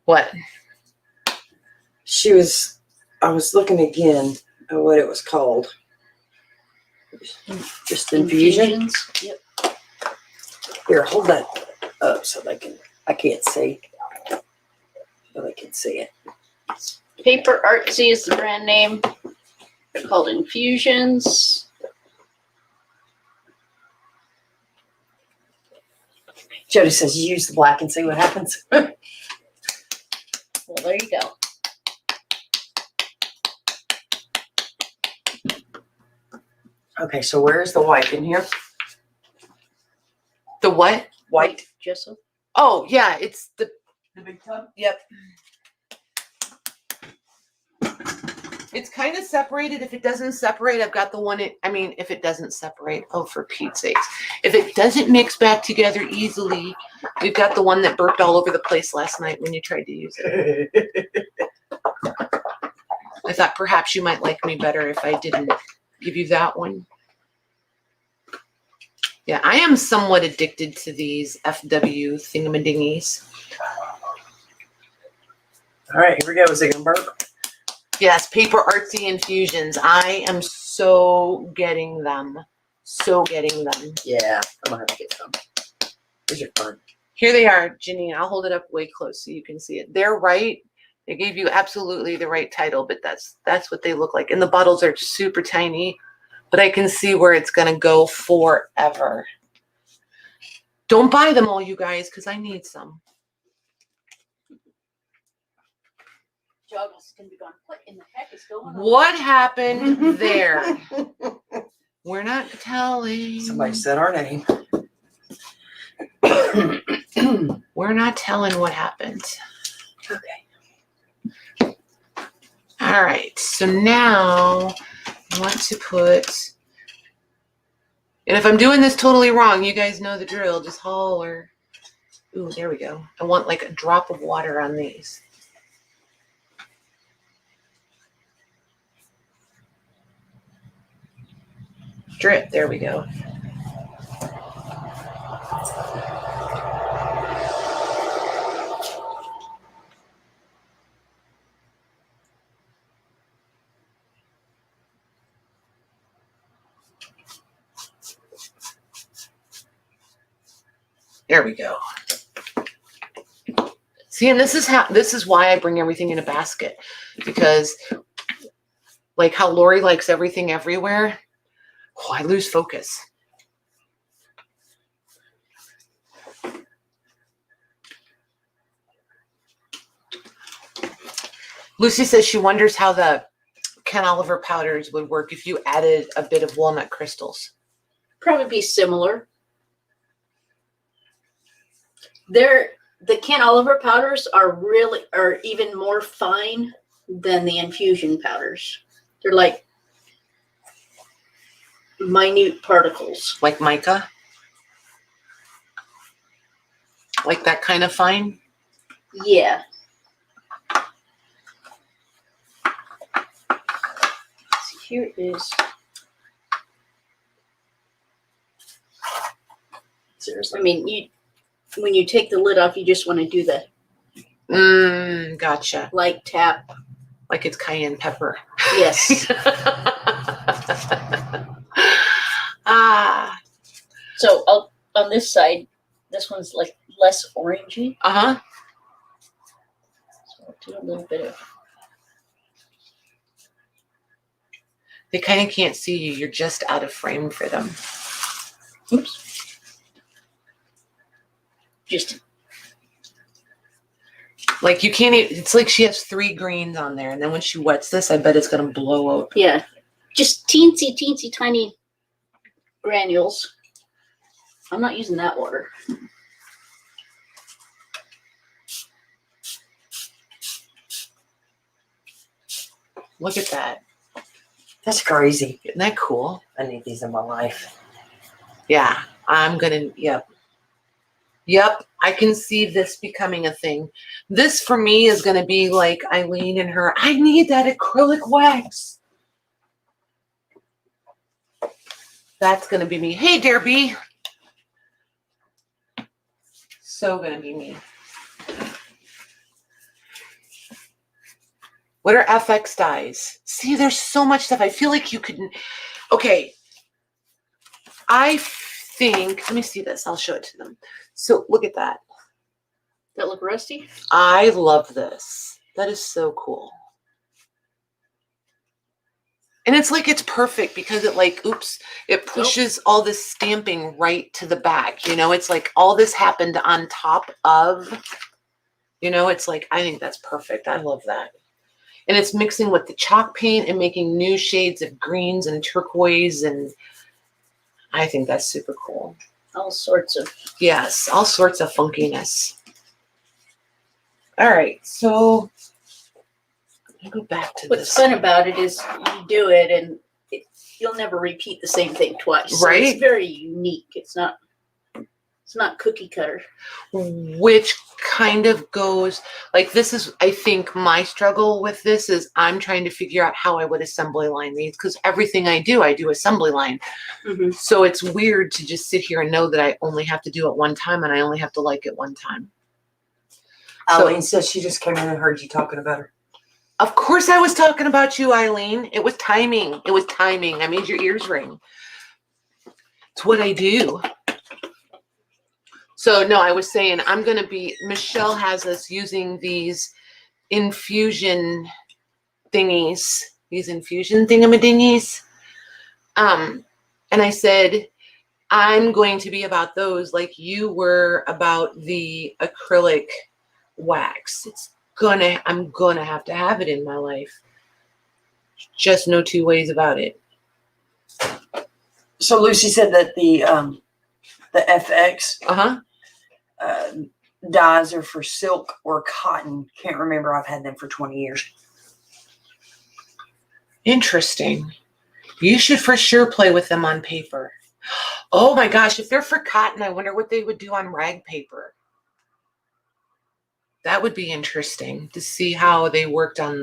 What? I was looking again at what it was called. Just infusion. Infusions. Yep. Here, hold that up so I can't see. So they can see it. Paper Artsy is the brand name. They're called infusions. Jody says use the black and see what happens. Well, there you go. Okay, so where is the white in here? The what? White. Gesso. Oh, yeah, it's the big tub? Yep. It's kind of separated. If it doesn't separate, I've got the one, if it doesn't separate, oh, for Pete's sakes. If it doesn't mix back together easily, we've got the one that burped all over the place last night when you tried to use it. I thought perhaps you might like me better if I didn't give you that one. Yeah, I am somewhat addicted to these FW thingamadingies. All right, here we go. Is it gonna burp? Yes, Paper Artsy infusions. I am so getting them. So getting them. Yeah, I'm gonna have to get some. These are fun. Here they are, Janine. I'll hold it up way close so you can see it. They're right. They gave you absolutely the right title, but that's what they look like. And the bottles are super tiny, but I can see where it's gonna go forever. Don't buy them all, you guys, because I need some. Joggles can be going. What in the heck is going on? What happened there? We're not telling. Somebody said our name. We're not telling what happened. Okay. All right. So now I want to put, and if I'm doing this totally wrong, you guys know the drill. Just holler. Ooh, there we go. I want like a drop of water on these. Drip. There we go. There we go. See, and this is why I bring everything in a basket, because like how Lori likes everything everywhere, I lose focus. Lucy says she wonders how the Ken Oliver powders would work if you added a bit of walnut crystals. Probably be similar. The Ken Oliver powders are even more fine than the infusion powders. They're like minute particles. Like mica? Like that kind of fine? Yeah. So here it is. Seriously. I mean, when you take the lid off, you just want to do the Gotcha. light tap. Like it's cayenne pepper. Yes. So on this side, this one's like less orangey. Uh-huh. So I'll do a little bit of. They kind of can't see you. You're just out of frame for them. Oops. Just like you can't even, it's like she has 3 greens on there, and then when she wets this, I bet it's gonna blow out. Yeah, just teensy tiny granules. I'm not using that water. Look at that. That's crazy. Isn't that cool? I need these in my life. Yeah, I'm gonna, Yep, I can see this becoming a thing. This for me is going to be like Eileen and her, I need that acrylic wax. That's going to be me. Hey, Derby. So going to be me. What are FX dyes? See, there's so much stuff. I feel like you could, okay. I think, let me see this. I'll show it to them. So look at that. That look rusty? I love this. That is so cool. And it's like it's perfect because it like, it pushes all this stamping right to the back. You know, it's like all this happened on top of, it's like, I think that's perfect. I love that. And it's mixing with the chalk paint and making new shades of greens and turquoise. And I think that's super cool. All sorts of. Yes, all sorts of funkiness. All right, so I'll go back to What's fun about it is you do it and you'll never repeat the same thing twice. So right? It's very unique. It's not cookie cutter. Which kind of goes, like this is, I think my struggle with this is I'm trying to figure out how I would assembly line these because everything I do assembly line. Mm-hmm. So it's weird to just sit here and know that I only have to do it one time and I only have to like it one time. Eileen says she just came in and heard you talking about her. Of course I was talking about you, Eileen. It was timing. It was timing. I made your ears ring. It's what I do. So no, I was saying Michele has us using these infusion thingies, these infusion thingamadingies. And I said, I'm going to be about those like you were about the acrylic wax. I'm gonna have to have it in my life. Just no two ways about it. So Lucy said that the FX dyes are for silk or cotton. Can't remember. I've had them for 20 years. Interesting. You should for sure play with them on paper. Oh my gosh, if they're for cotton, I wonder what they would do on rag paper. That would be interesting to see how they worked on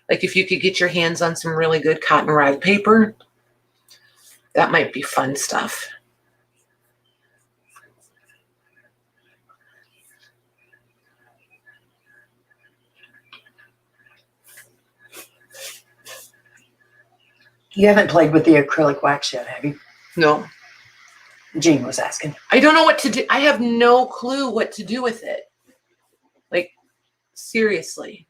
like if you could get your hands on some really good cotton rag paper, that might be fun stuff. You haven't played with the acrylic wax yet, have you? No. Jean was asking. I don't know what to do. I have no clue what to do with it. Like, seriously.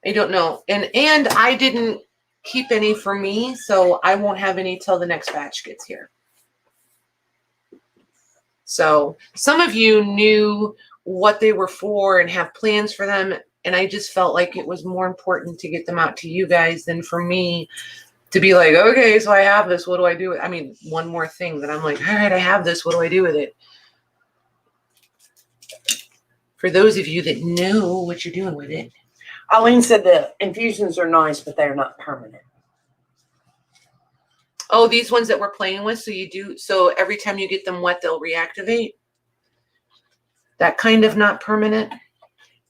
I don't know. And I didn't keep any for me, so I won't have any till the next batch gets here. So some of you knew what they were for and have plans for them, and I just felt like it was more important to get them out to you guys than for me to be like, okay, so I have this, what do I do with it? I mean, one more thing that I'm like, all right, I have this, what do I do with it? For those of you that know what you're doing with it. Eileen said the infusions are nice, but they're not permanent. Oh, these ones that we're playing with, so every time you get them wet, they'll reactivate? That kind of not permanent?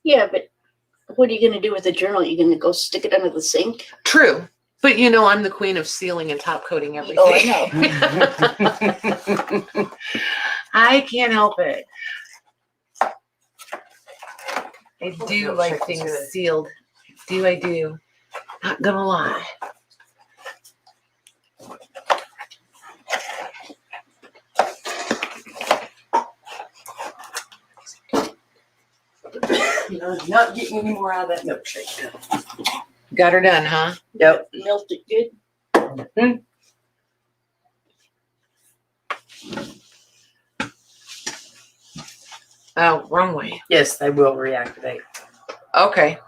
Yeah, but what are you going to do with the journal? You're going to go stick it under the sink? True. But you know, I'm the queen of sealing and top coating everything. Oh, I know. I can't help it. I do like things sealed. I do. Not gonna lie. Not getting any more out of that milkshake. Got her done, huh? Yep. Melted good. Mm-hmm. Oh, wrong way. Yes, they will reactivate. Okay.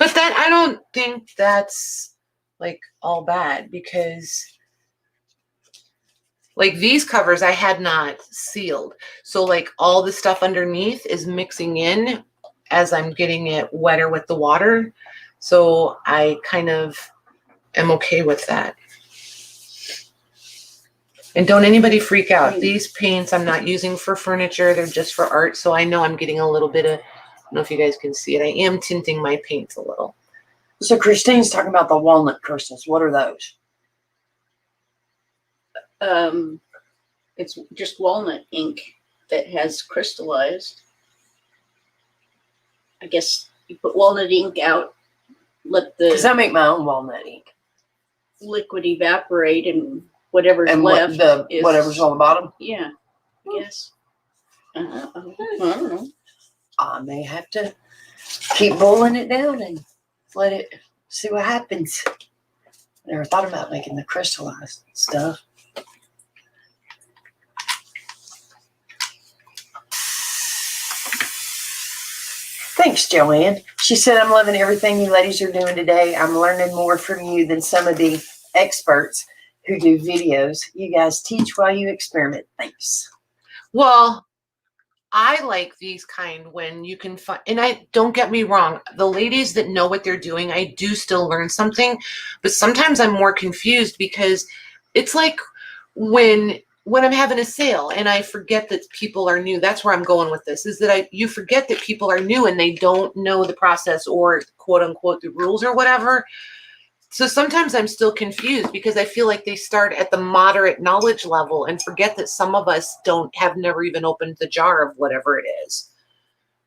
But that, I don't think that's like all bad, because like these covers I had not sealed. So like all the stuff underneath is mixing in as I'm getting it wetter with the water. So I kind of am okay with that. And don't anybody freak out. These paints I'm not using for furniture. They're just for art. So I know I'm getting a little bit of, I don't know if you guys can see it. I am tinting my paints a little. So Christine's talking about the walnut crystals. What are those? It's just walnut ink that has crystallized. I guess you put walnut ink out, let Because I the make my own walnut ink. liquid evaporate, and whatever's And left whatever's on the bottom. Yeah, I guess. I don't know. I may have to keep boiling it down and let it see what happens. Never thought about making the crystallized stuff. Thanks, Joanne. She said, I'm loving everything you ladies are doing today. I'm learning more from you than some of the experts who do videos. You guys teach while you experiment. Thanks. Well, I like these kind when you can find, and I don't get me wrong, the ladies that know what they're doing, I do still learn something, but sometimes I'm more confused because it's like when I'm having a sale and I forget that people are new. That's where I'm going with this, is that you forget that people are new and they don't know the process or quote unquote the rules or whatever. So sometimes I'm still confused because I feel like they start at the moderate knowledge level and forget that some of us have never even opened the jar of whatever it is.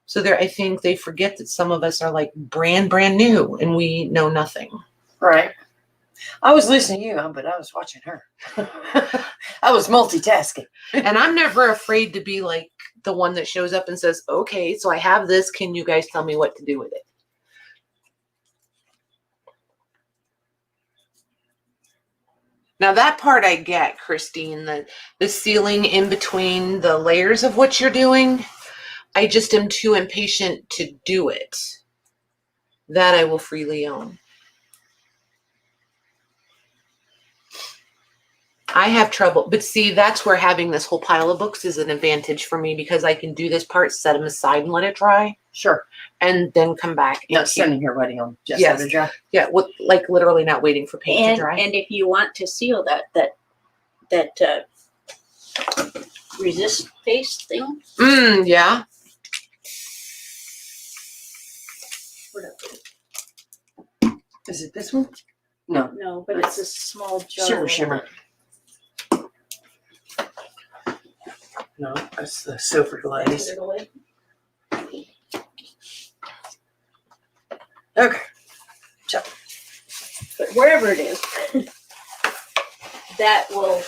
So I think they forget that some of us are like brand new and we know nothing. Right. I was listening to you, but I was watching her. I was multitasking. And I'm never afraid to be like the one that shows up and says, okay, so I have this. Can you guys tell me what to do with it? Now that part I get, Christine, the sealing in between the layers of what you're doing. I just am too impatient to do it. That I will freely own. I have trouble, but see, that's where having this whole pile of books is an advantage for me because I can do this part, set them aside and let it dry. Sure. And then come back. Not sitting here waiting on just let it dry. Yeah, like literally not waiting for paint to dry. And if you want to seal that resist paste thing. Yeah. Is it this one? No. No, but it's a small jar. Shimmer. No, that's the silver glaze. Okay. So, but wherever it is, that will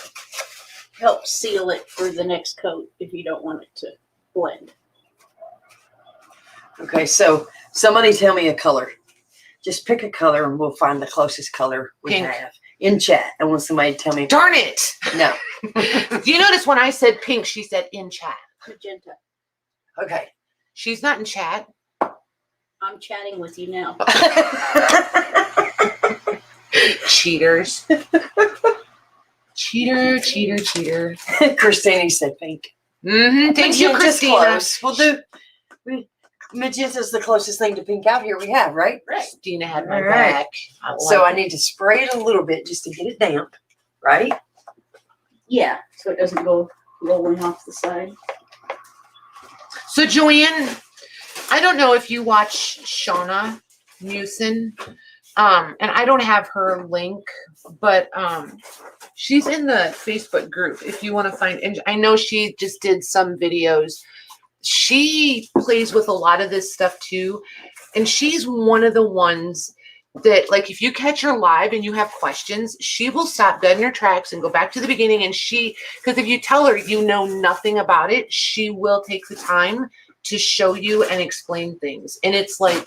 help seal it for the next coat if you don't want it to blend. Okay, so somebody tell me a color. Just pick a color and we'll find the closest color we Pink. have in chat. I want somebody to tell me. Darn it! No. Do you notice when I said pink, she said in chat? Magenta. Okay. She's not in chat. I'm chatting with you now. Cheaters. Cheater. Christina said pink. Mm-hmm. Thank you, Magenta's Christina. close. Magenta's the closest thing to pink out here we have, right? Christina had my All right. back. So I need to spray it a little bit just to get it damp, right? Yeah, so it doesn't go rolling off the side. So Joanne, I don't know if you watch Shauna Newson, and I don't have her link, but she's in the Facebook group if you want to find. And I know she just did some videos. She plays with a lot of this stuff too, and she's one of the ones that, like, if you catch her live and you have questions, she will stop dead in her tracks and go back to the beginning. And because if you tell her you know nothing about it, she will take the time to show you and explain things. And it's like,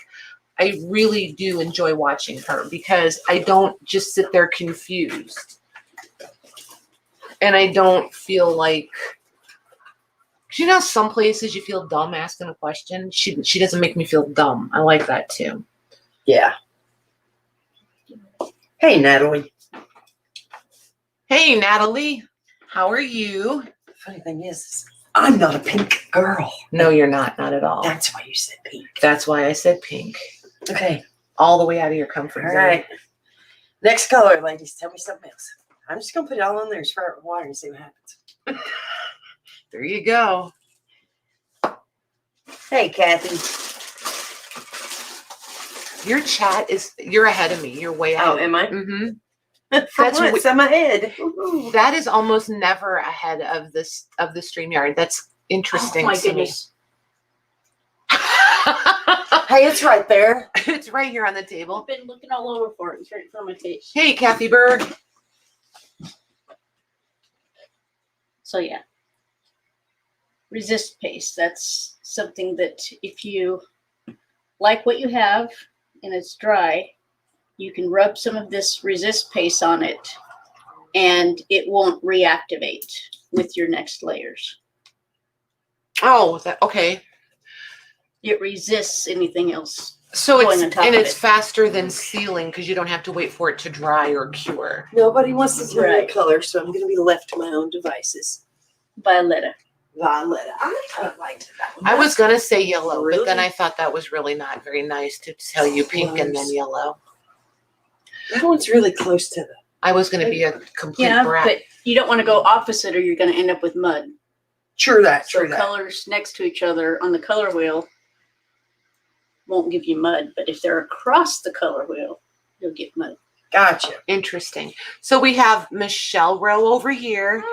I really do enjoy watching her because I don't just sit there confused. And I don't feel like, you know, some places you feel dumb asking a question. She doesn't make me feel dumb. I like that too. Yeah. Hey, Natalie. Hey, Natalie. How are you? Funny thing is, I'm not a pink girl. No, you're not. Not at all. That's why you said pink. That's why I said pink. Okay. All the way out of your comfort All zone. right. Next color, ladies. Tell me something else. I'm just going to put it all on there, spray it with water and see what happens. There you go. Hey, Kathy. Your chat you're ahead of me. You're way ahead. Oh, am I? Mm-hmm. For That's once, I'm ahead. Woo-hoo. That is almost never ahead of the StreamYard. That's interesting. Oh my to me. goodness. Hey, it's right there. It's right here on the table. I've been looking all over for it. It's right in front of my face. Hey, Kathy Berg. So yeah. Resist paste. That's something that if you like what you have and it's dry, you can rub some of this resist paste on it and it won't reactivate with your next layers. Oh, okay. It resists anything else. So Going on top of it's it. faster than sealing because you don't have to wait for it to dry or cure. Nobody wants to tell me Right. a color, so I'm going to be left to my own devices. Violetta. Violet. I kind of liked that one. I was gonna say yellow, but Really? then I thought that was really not very nice to tell you pink and then yellow. That one's really close to the. I was gonna be a complete Yeah, brat. but you don't want to go opposite or you're going to end up with mud. True that. So True that. colors next to each other on the color wheel won't give you mud, but if they're across the color wheel, you'll get mud. Gotcha. Interesting. So we have Michelle row over here,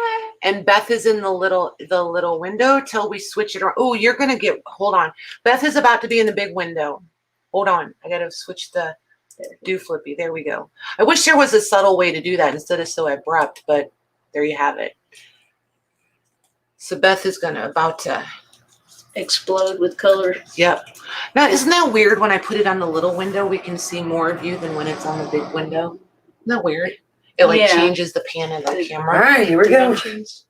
and Beth is in the little window till we switch it around. Oh, you're gonna hold on. Beth is about to be in the big window. Hold on. I gotta switch the do flippy. There we go. I wish there was a subtle way to do that instead of so abrupt, but there you have it. So Beth is about to Explode with color. Yep. Now, isn't that weird when I put it on the little window, we can see more of you than when it's on the big window? Isn't that weird? It Yeah. changes the pan of the All camera. right, here we go. Dimensions.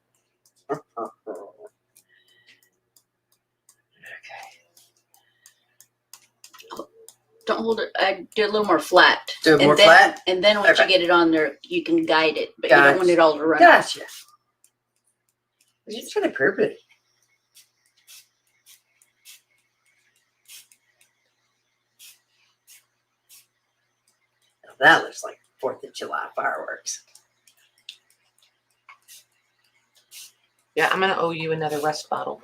Don't hold it. I do a little more flat. Do it And more then- flat? And then once Okay. you get it on there, you can guide it, but you Gotcha. don't want it all to run. Gotcha. It's really pretty. Now that looks like 4th of July fireworks. Yeah, I'm going to owe you another rest bottle.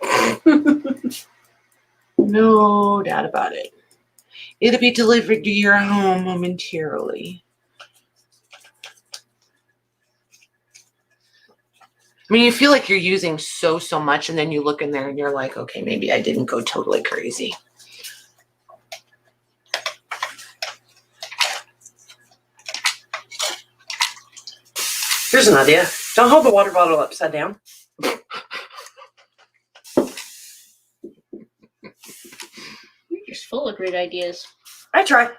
No doubt about it. It'll be delivered to your home momentarily. I mean, you feel like you're using so much, and then you look in there and you're like, okay, maybe I didn't go totally crazy. Here's an idea. Don't hold the water bottle upside down. You're just full of great ideas. I try.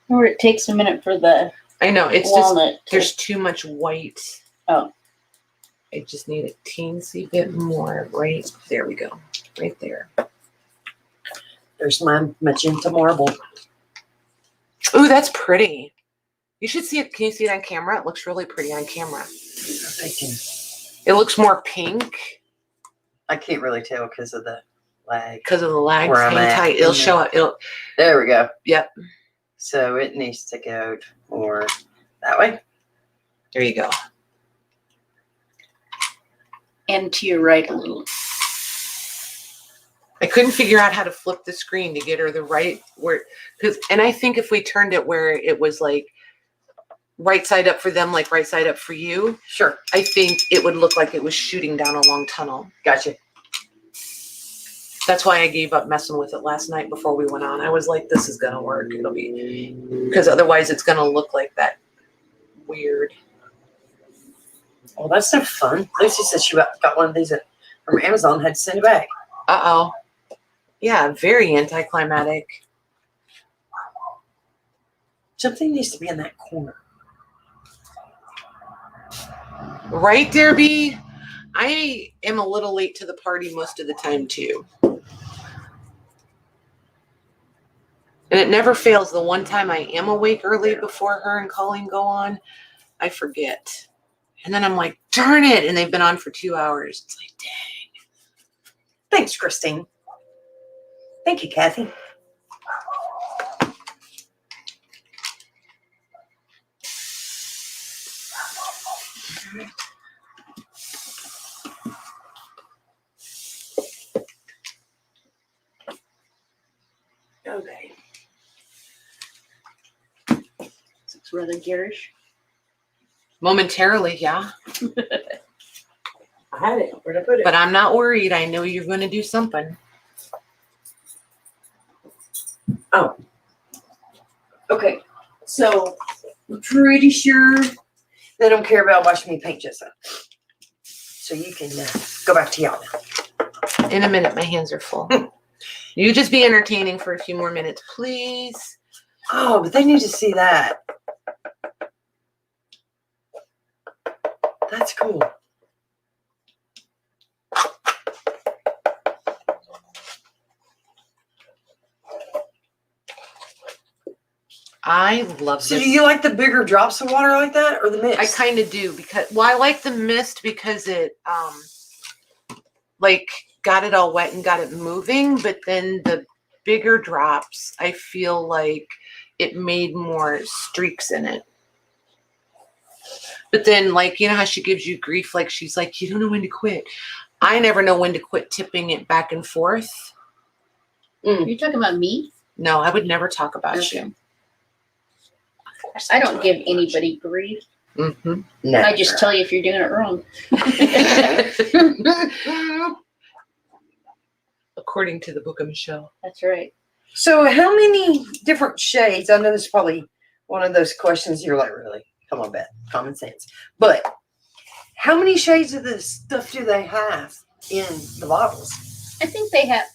Or it takes a minute for the I know, it's walnut. just, there's too much white. Oh. I just need a teensy bit more, right? There we go. Right there. There's my magenta marble. Ooh, that's pretty. You should see it. Can you see it on camera? It looks really pretty on camera. It looks more pink. I can't really tell because of the lag. Because of the lag. Where I'm Hang at. tight. It'll show up. There we go. Yep. So it needs to go more that way. There you go. And to your right a little. I couldn't figure out how to flip the screen to get her the right where, and I think if we turned it where it was like right side up for them, like right side up for you, Sure. I think it would look like it was shooting down a long tunnel. Gotcha. That's why I gave up messing with it last night before we went on. I was like, this is gonna work. It'll be, because otherwise it's gonna look like that weird. Well, that's no fun. Lucy said she got one of these from Amazon, had to send it back. Uh-oh. Yeah, very anticlimactic. Something needs to be in that corner. Right there, B? I am a little late to the party most of the time, too. And it never fails. The one time I am awake early before her and Colleen go on, I forget. And then I'm like, darn it. And they've been on for 2 hours. It's like, dang. Thanks, Christine. Thank you, Kathy. Okay. It's rather garish. Momentarily, yeah. I had it. Where'd I put it? But I'm not worried. I know you're going to do something. Oh. Okay. So I'm pretty sure they don't care about watching me paint just that. So you can go back to y'all now. In a minute, my hands are full. You just be entertaining for a few more minutes, please. Oh, but they need to see that. That's cool. I love So this. do you like the bigger drops of water like that or the mist? I kind of do because, well, I like the mist because it, like got it all wet and got it moving, but then the bigger drops, I feel like it made more streaks in it. But then, like, you know how she gives you grief, like she's like, you don't know when to quit. I never know when to quit tipping it back and forth. Are you talking about me? No, I would never talk about Okay. you. I don't give anybody grief. Mm-hmm. No. I just tell you if you're doing it wrong. According to the book of Michele. That's right. So how many different shades? I know this is probably one of those questions you're like, really? Come on, Beth. Common sense. But how many shades of this stuff do they have in the bottles? I think they have,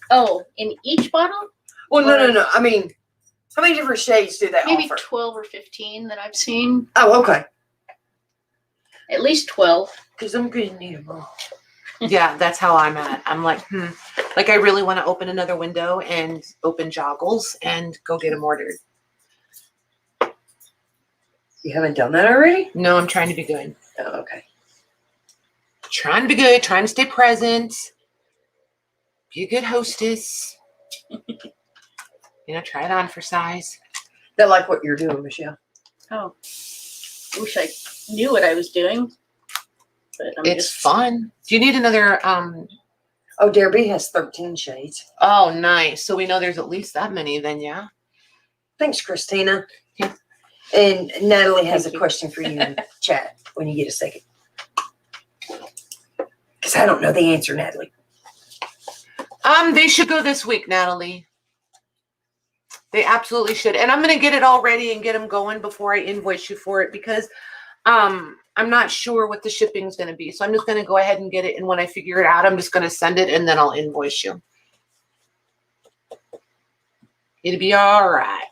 in each bottle? Well, no. I mean, how many different shades do they Maybe offer? 12 or 15 that I've seen. Oh, okay. At least 12. Because I'm going to need them all. Yeah, that's how I'm at. I'm like, Like, I really want to open another window and open joggles and go get them ordered. You haven't done that already? No, I'm trying to be good. Oh, okay. Trying to be good, trying to stay present. Be a good hostess. Try it on for size. They like what you're doing, Michele. Oh. I wish I knew what I was doing. But It's fun. Do you need another, Oh, Derby has 13 shades. oh, nice. So we know there's at least that many then, yeah? Thanks, Christina. Yeah. And Natalie has Thank a you. question for you in chat when you get a second. Because I don't know the answer, Natalie. They should go this week, Natalie. They absolutely should. And I'm going to get it all ready and get them going before I invoice you for it because I'm not sure what the shipping is going to be. So I'm just going to go ahead and get it. And when I figure it out, I'm just going to send it and then I'll invoice you. It'll be all right.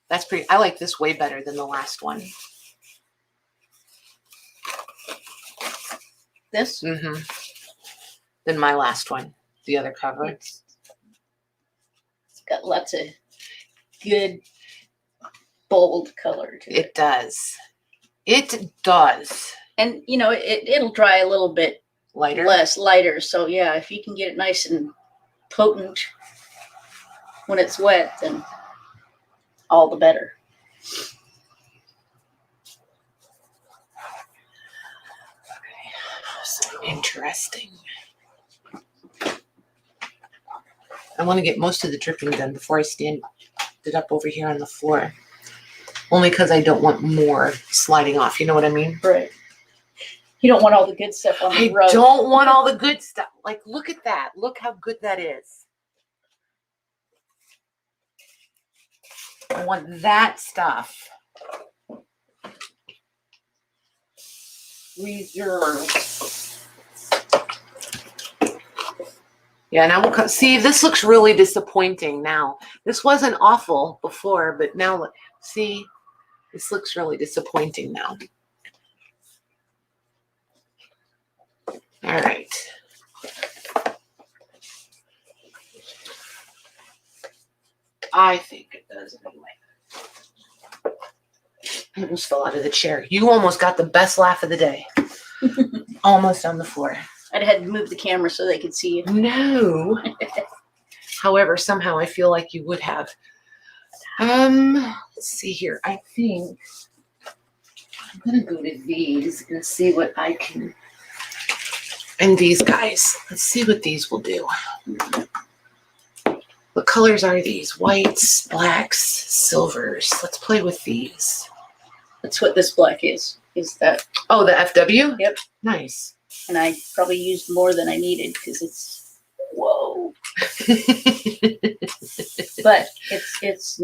That's pretty, I like this way better than the last one. This? Mm-hmm. Than my last one, the other cover. It's got lots of good bold color to it. It does. It does. And you know, it'll dry a little bit Lighter. lighter. So yeah, if you can get it nice and potent when it's wet, then all the better. So interesting. I want to get most of the dripping done before I stand it up over here on the floor. Only because I don't want more sliding off. You know what I mean? Right. You don't want all the good stuff on the I rug. don't want all the good stuff. Like, look at that. Look how good that is. I want that stuff. Reserved. Yeah, now we'll see, this looks really disappointing now. This wasn't awful before, but now, see, this looks really disappointing now. All right. I think it does anyway. I almost fell out of the chair. You almost got the best laugh of the day. Almost on the floor. I'd had to move the camera so they could see you. No. However, somehow I feel like you would have. Let's see here. I think I'm gonna go to these and see what I can. And these guys. Let's see what these will do. What colors are these? Whites, blacks, silvers. Let's play with these. That's what this black is. Is that? Oh, the FW? Yep. Nice. And I probably used more than I needed because it's whoa. But it's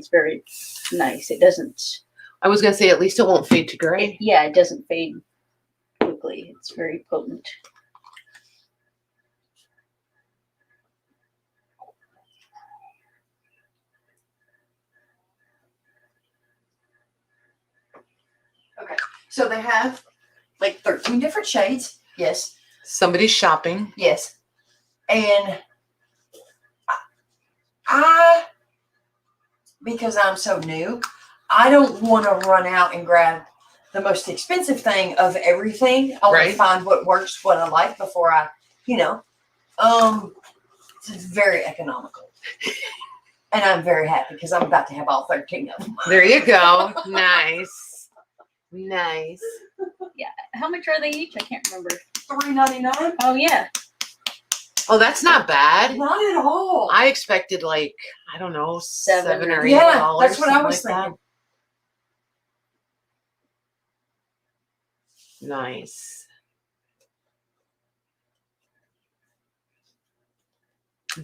very nice. It doesn't. I was gonna say at least it won't fade to gray. Yeah, it doesn't fade quickly. It's very potent. Okay. So they have like 13 different shades. Yes. Somebody's shopping. Yes. And I, because I'm so new, I don't want to run out and grab the most expensive thing of everything. I want Right. to find what works, what I like before I, it's very economical. And I'm very happy because I'm about to have all 13 of them. There you go. Nice. Nice. Yeah. How much are they each? I can't remember. $3.99? Oh yeah. Oh, that's not bad. Not at all. I expected like, I don't know, Seven $7 or $8. Yeah, that's what I something was like that. thinking. Nice.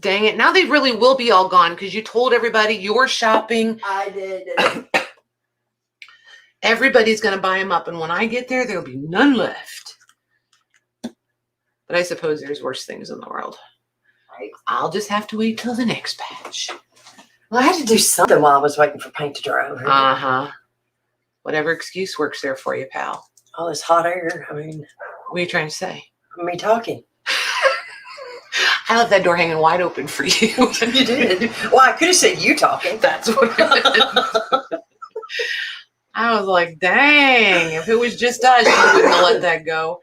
Dang it. Now they really will be all gone because you told everybody you're shopping. I did. Everybody's going to buy them up. And when I get there, there'll be none left. But I suppose there's worse things in the world. Right. I'll just have to wait till the next batch. Well, I had to do something while I was waiting for paint to dry over here. Uh-huh. Whatever excuse works there for you, pal. All this hot air. I mean, What are you trying to say? me talking. I left that door hanging wide open for you. You did. Well, I could have said you talking. That's what I was like, dang, if it was just us, you wouldn't have let that go.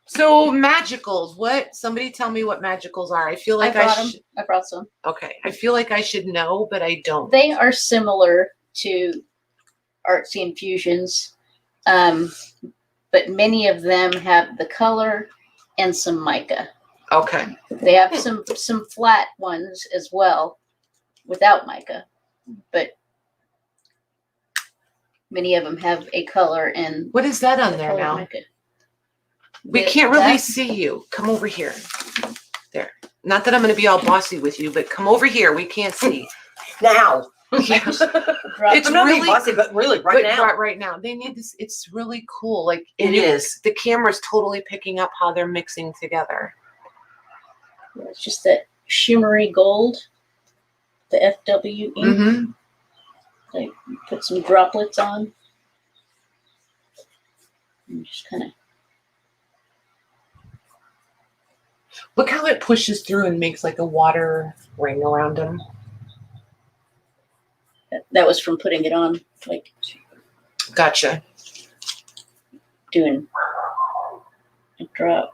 So magicals, what? Somebody tell me what magicals are. I feel like I brought some. Okay, I feel like I should know, but I don't. They are similar to artsy infusions. but many of them have the color and some mica. Okay. They have some flat ones as well without mica, but many of them have a color and What is that on the there colored now? mica. We can't really see you. Come over here. There. Not that I'm going to be all bossy with you, but come over here. We can't see. Now. Yeah. It's I'm not being bossy, but really, right now. Right now. They need this. It's really cool. Like It is. The camera's totally picking up how they're mixing together. It's just that shimmery gold, the FW ink. Mm-hmm. Like put some droplets on. And just kind of. Look how it pushes through and makes like a water ring around them. That was from putting it on, like Gotcha. doing a drop.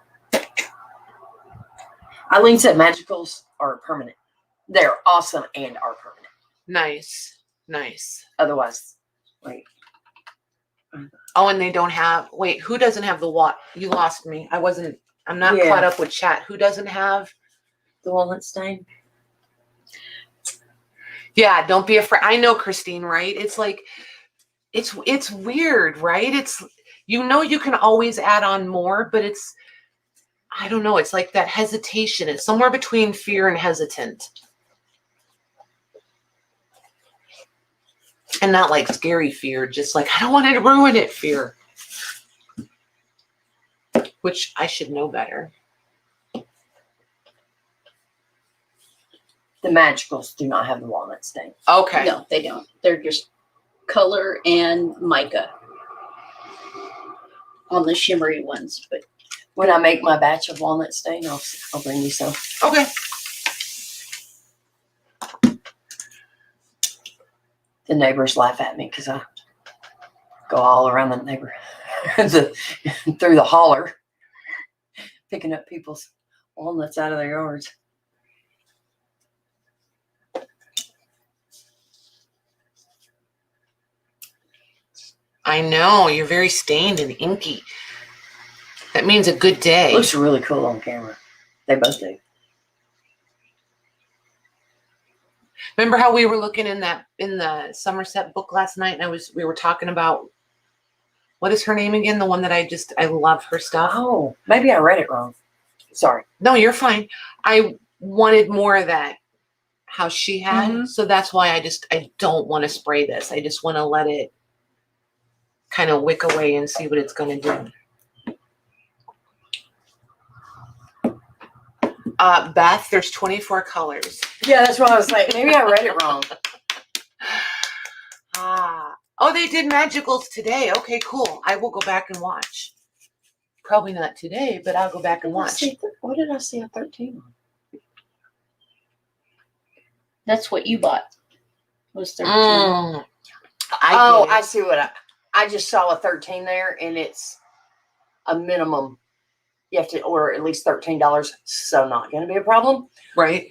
Eileen said magicals are permanent. They're awesome and are permanent. Nice. Nice. Otherwise, like. Oh, and they don't have, wait, who doesn't have the what? You lost me. I'm not caught up with chat. Who doesn't have The walnut stain? Yeah, don't be afraid. I know, Christine, right? It's like, it's weird, right? It's, you can always add on more, but it's, I don't know. It's like that hesitation. It's somewhere between fear and hesitant. And not like scary fear, just like, I don't want to ruin it fear. Which I should know better. The magicals do not have the walnut stain. Okay. No, they don't. They're just color and mica on the shimmery ones. But When I make my batch of walnut stain, I'll bring you some. Okay. The neighbors laugh at me because I go all around the neighbor, through the holler, picking up people's walnuts out of their yards. I know, you're very stained and inky. That means a good day. Looks really cool on camera. They both do. Remember how we were looking in the Somerset book last night, and we were talking about, what is her name again? The one that I love her stuff. Oh, maybe I read it wrong. Sorry. No, you're fine. I wanted more of that, how she had. So that's why I don't want to spray this. I just want to let it kind of wick away and see what it's going to do. Beth, there's 24 colors. Yeah, that's what I was like. Maybe I read it wrong. Oh, they did magicals today. Okay, cool. I will go back and watch. Probably not today, but I'll go back and watch. What did I see a 13 on? that's what you bought. Was 13. I see what I just saw a 13 there, and it's a minimum. You have to order at least $13, so not going to be a problem. Right.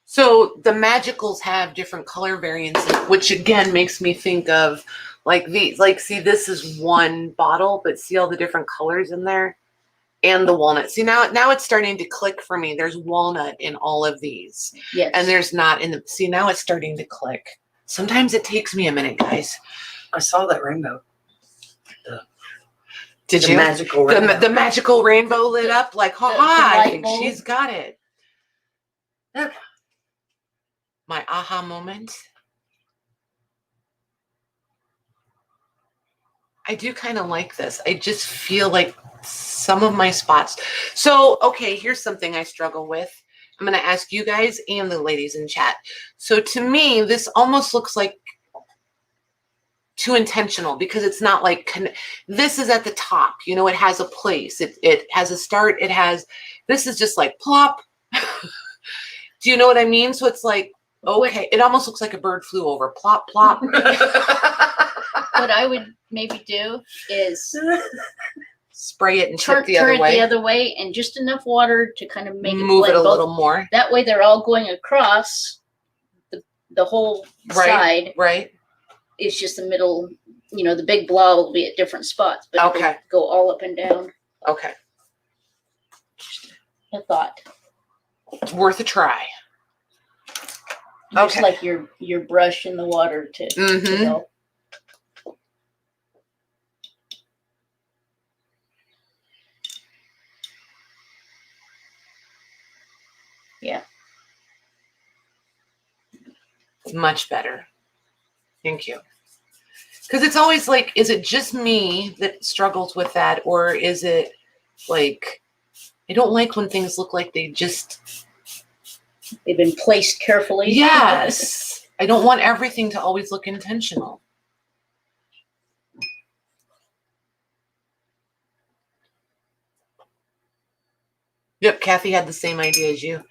So the magicals have different color variances, which again makes me think of like these. Like, see, this is one bottle, but see all the different colors in there, and the walnut. See, now it's starting to click for me. There's walnut in all of these, Yes. and there's not in the. See, now it's starting to click. Sometimes it takes me a minute, guys. I saw that rainbow. Did The you? magical rainbow. The magical rainbow lit up like, ha the ha! I light think bulb. she's got it. Okay. My aha moment. I do kind of like this. I just feel like some of my spots. So, okay, here's something I struggle with. I'm going to ask you guys and the ladies in chat. So to me, this almost looks like too intentional because it's not like, this is at the top, it has a place. It has a start. This is just like plop. Do you know what I mean? So it's like, okay, it almost looks like a bird flew over. Plop, plop. What I would maybe do is Spray it and turn tip the other it way. the other way, and just enough water to kind of make Move it it a blend both. little more. That way they're all going across the whole side, Right. it's just the middle, the big blob will be at different spots, but it'll Okay. go all up and down. Okay. A thought. It's worth a try. Just Okay. like your brush in the water to help. Yeah. It's much better. Thank you. Because it's always like, is it just me that struggles with that? Or is it like, I don't like when things look like they've been placed carefully. Yes. I don't want everything to always look intentional. Yep, Kathy had the same idea as you.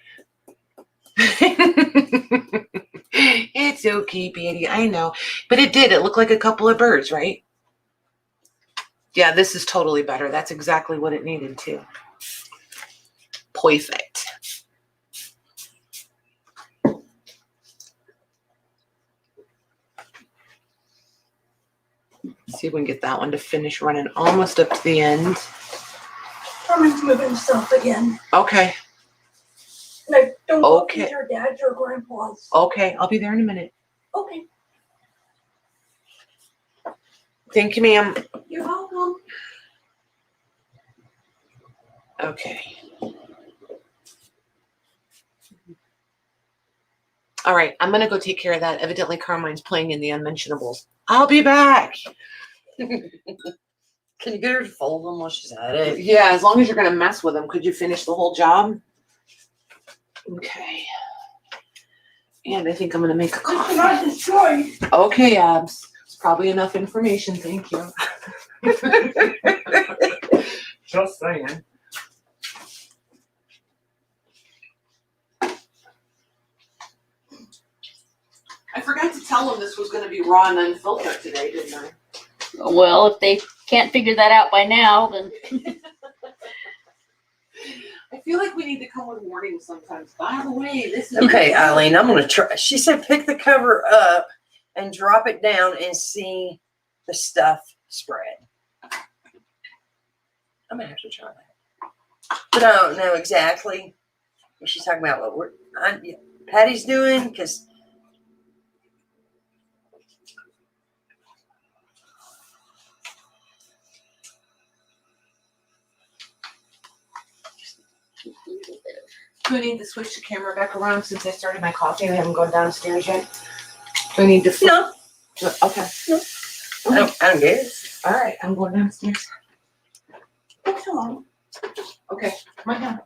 It's okay, Betty. I know. But it did. It looked like a couple of birds, right? Yeah, this is totally better. That's exactly what it needed to. Perfect. See if we can get that one to finish running almost up to the end. Herman's moving stuff again. Okay. And I don't know if Okay. these are dad's or grandpa's. Okay, I'll be there in a minute. Okay. Thank you, ma'am. You're welcome. Okay. All right, I'm going to go take care of that. Evidently, Carmine's playing in the unmentionables. I'll be back. Can you get her to fold them while she's at it? Yeah, as long as you're going to mess with them. Could you finish the whole job? Okay. And I think I'm going to make a It's coffee. not destroyed. Okay, Abs. It's probably enough information. Thank you. Just saying. I forgot to tell them this was going to be raw and unfiltered today, didn't I? Well, if they can't figure that out by now, then I feel like we need to come with warnings sometimes. By the way, this is Okay, Eileen, I'm going to try. She said pick the cover up and drop it down and see the stuff spread. I'm going to have to try that. But I don't know exactly what she's talking about. What Patty's doing, because Do I need to switch the camera back around since I started my coffee and I haven't gone downstairs yet? Do I need to flip? no, Okay. no. Okay. I don't get it. All right, I'm going downstairs. Come on. Okay, come on down.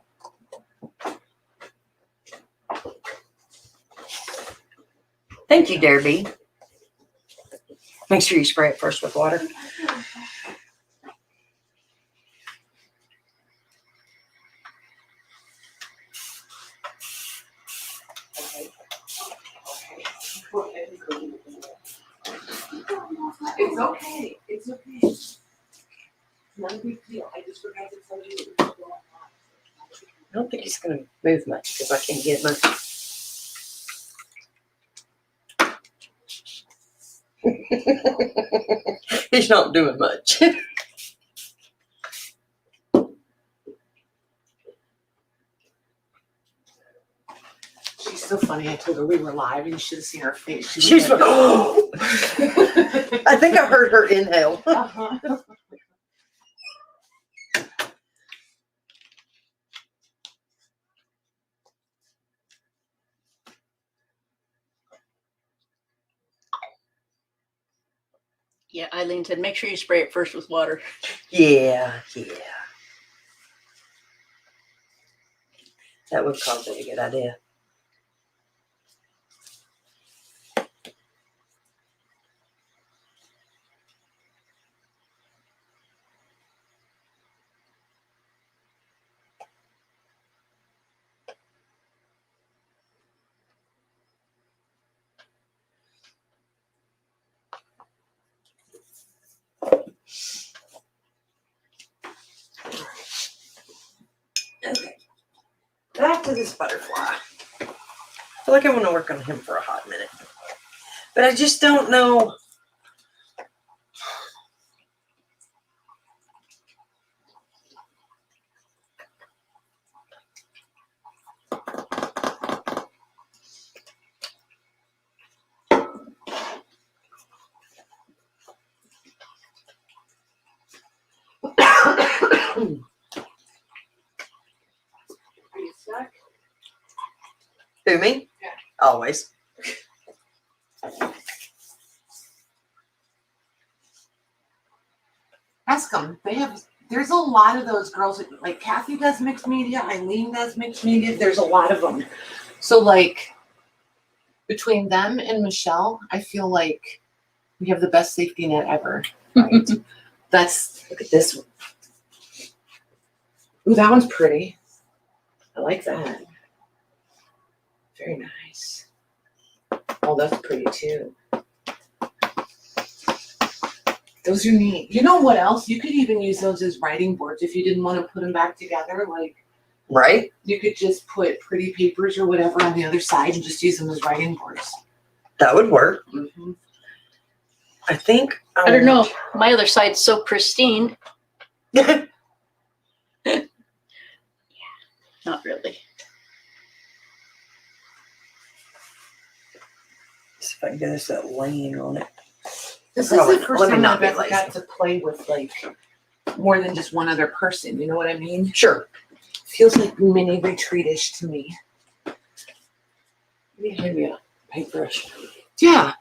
Thank you, Derby. Make sure you spray it first with water. It's okay. It's okay. It's not a big deal. I just forgot to tell you. I don't think he's going to move much because I can't get much. He's not doing much. She's so funny. I told her we were live and you should have seen her face. She's like, oh. I think I heard her inhale. Uh-huh. yeah, Eileen said make sure you spray it first with water. Yeah. That would probably be a good idea. Okay. Back to this butterfly. I feel like I want to work on him for a hot minute. But I just don't know to me. Yeah. Always. Ask them. There's a lot of those girls, like Kathy does mixed media, Eileen does mixed media. There's a lot of them. So like between them and Michele, I feel like we have the best safety net ever. Right? Look at this one. Ooh, that one's pretty. I like that. Very nice. Oh, that's pretty too. Those are neat. You know what else? You could even use those as writing boards if you didn't want to put them back together. like Right? You could just put pretty papers or whatever on the other side and just use them as writing boards. That would work. Mm-hmm. I think. I don't know. My other side's so pristine. Yeah, not really. See if I can get this that laying on it. This Probably- is the first let me time not I've be ever lazy. got to play with like more than just one other person. You know what I mean? Sure. Feels like mini retreat-ish to me. Hand me a paintbrush. Yeah.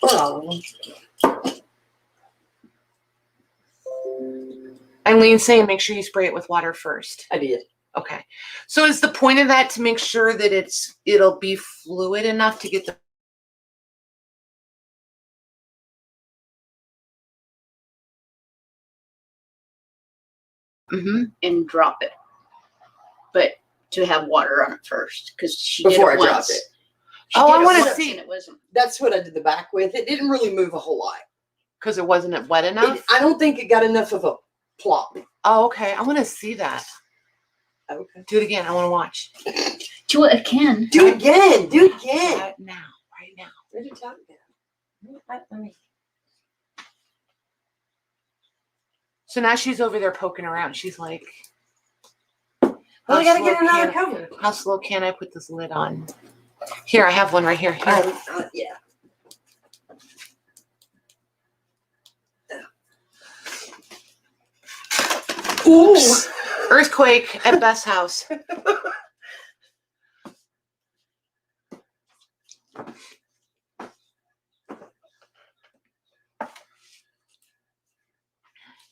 Or all of them. Eileen's saying make sure you spray it with water first. I did. Okay. So is the point of that to make sure that it'll be fluid enough to get the And drop it. But to have water on it first, because she Before did it I dropped once. it. She Oh, did I it wanna once see. and it wasn't. That's what I did the back with. It didn't really move a whole lot. because it wasn't wet enough? I don't think it got enough of a plop. Oh, okay. I want to see that. Okay. Do it again. I want to watch. Do it again. Do it again. Do it again. Right now. Right now. Where'd your tongue go? Let me. So now she's over there poking around. She's like, Well, I gotta slow get another can- cover. how slow can I put this lid on? Here, I have one right here. Here. Yeah. Oops. Earthquake at Beth's house.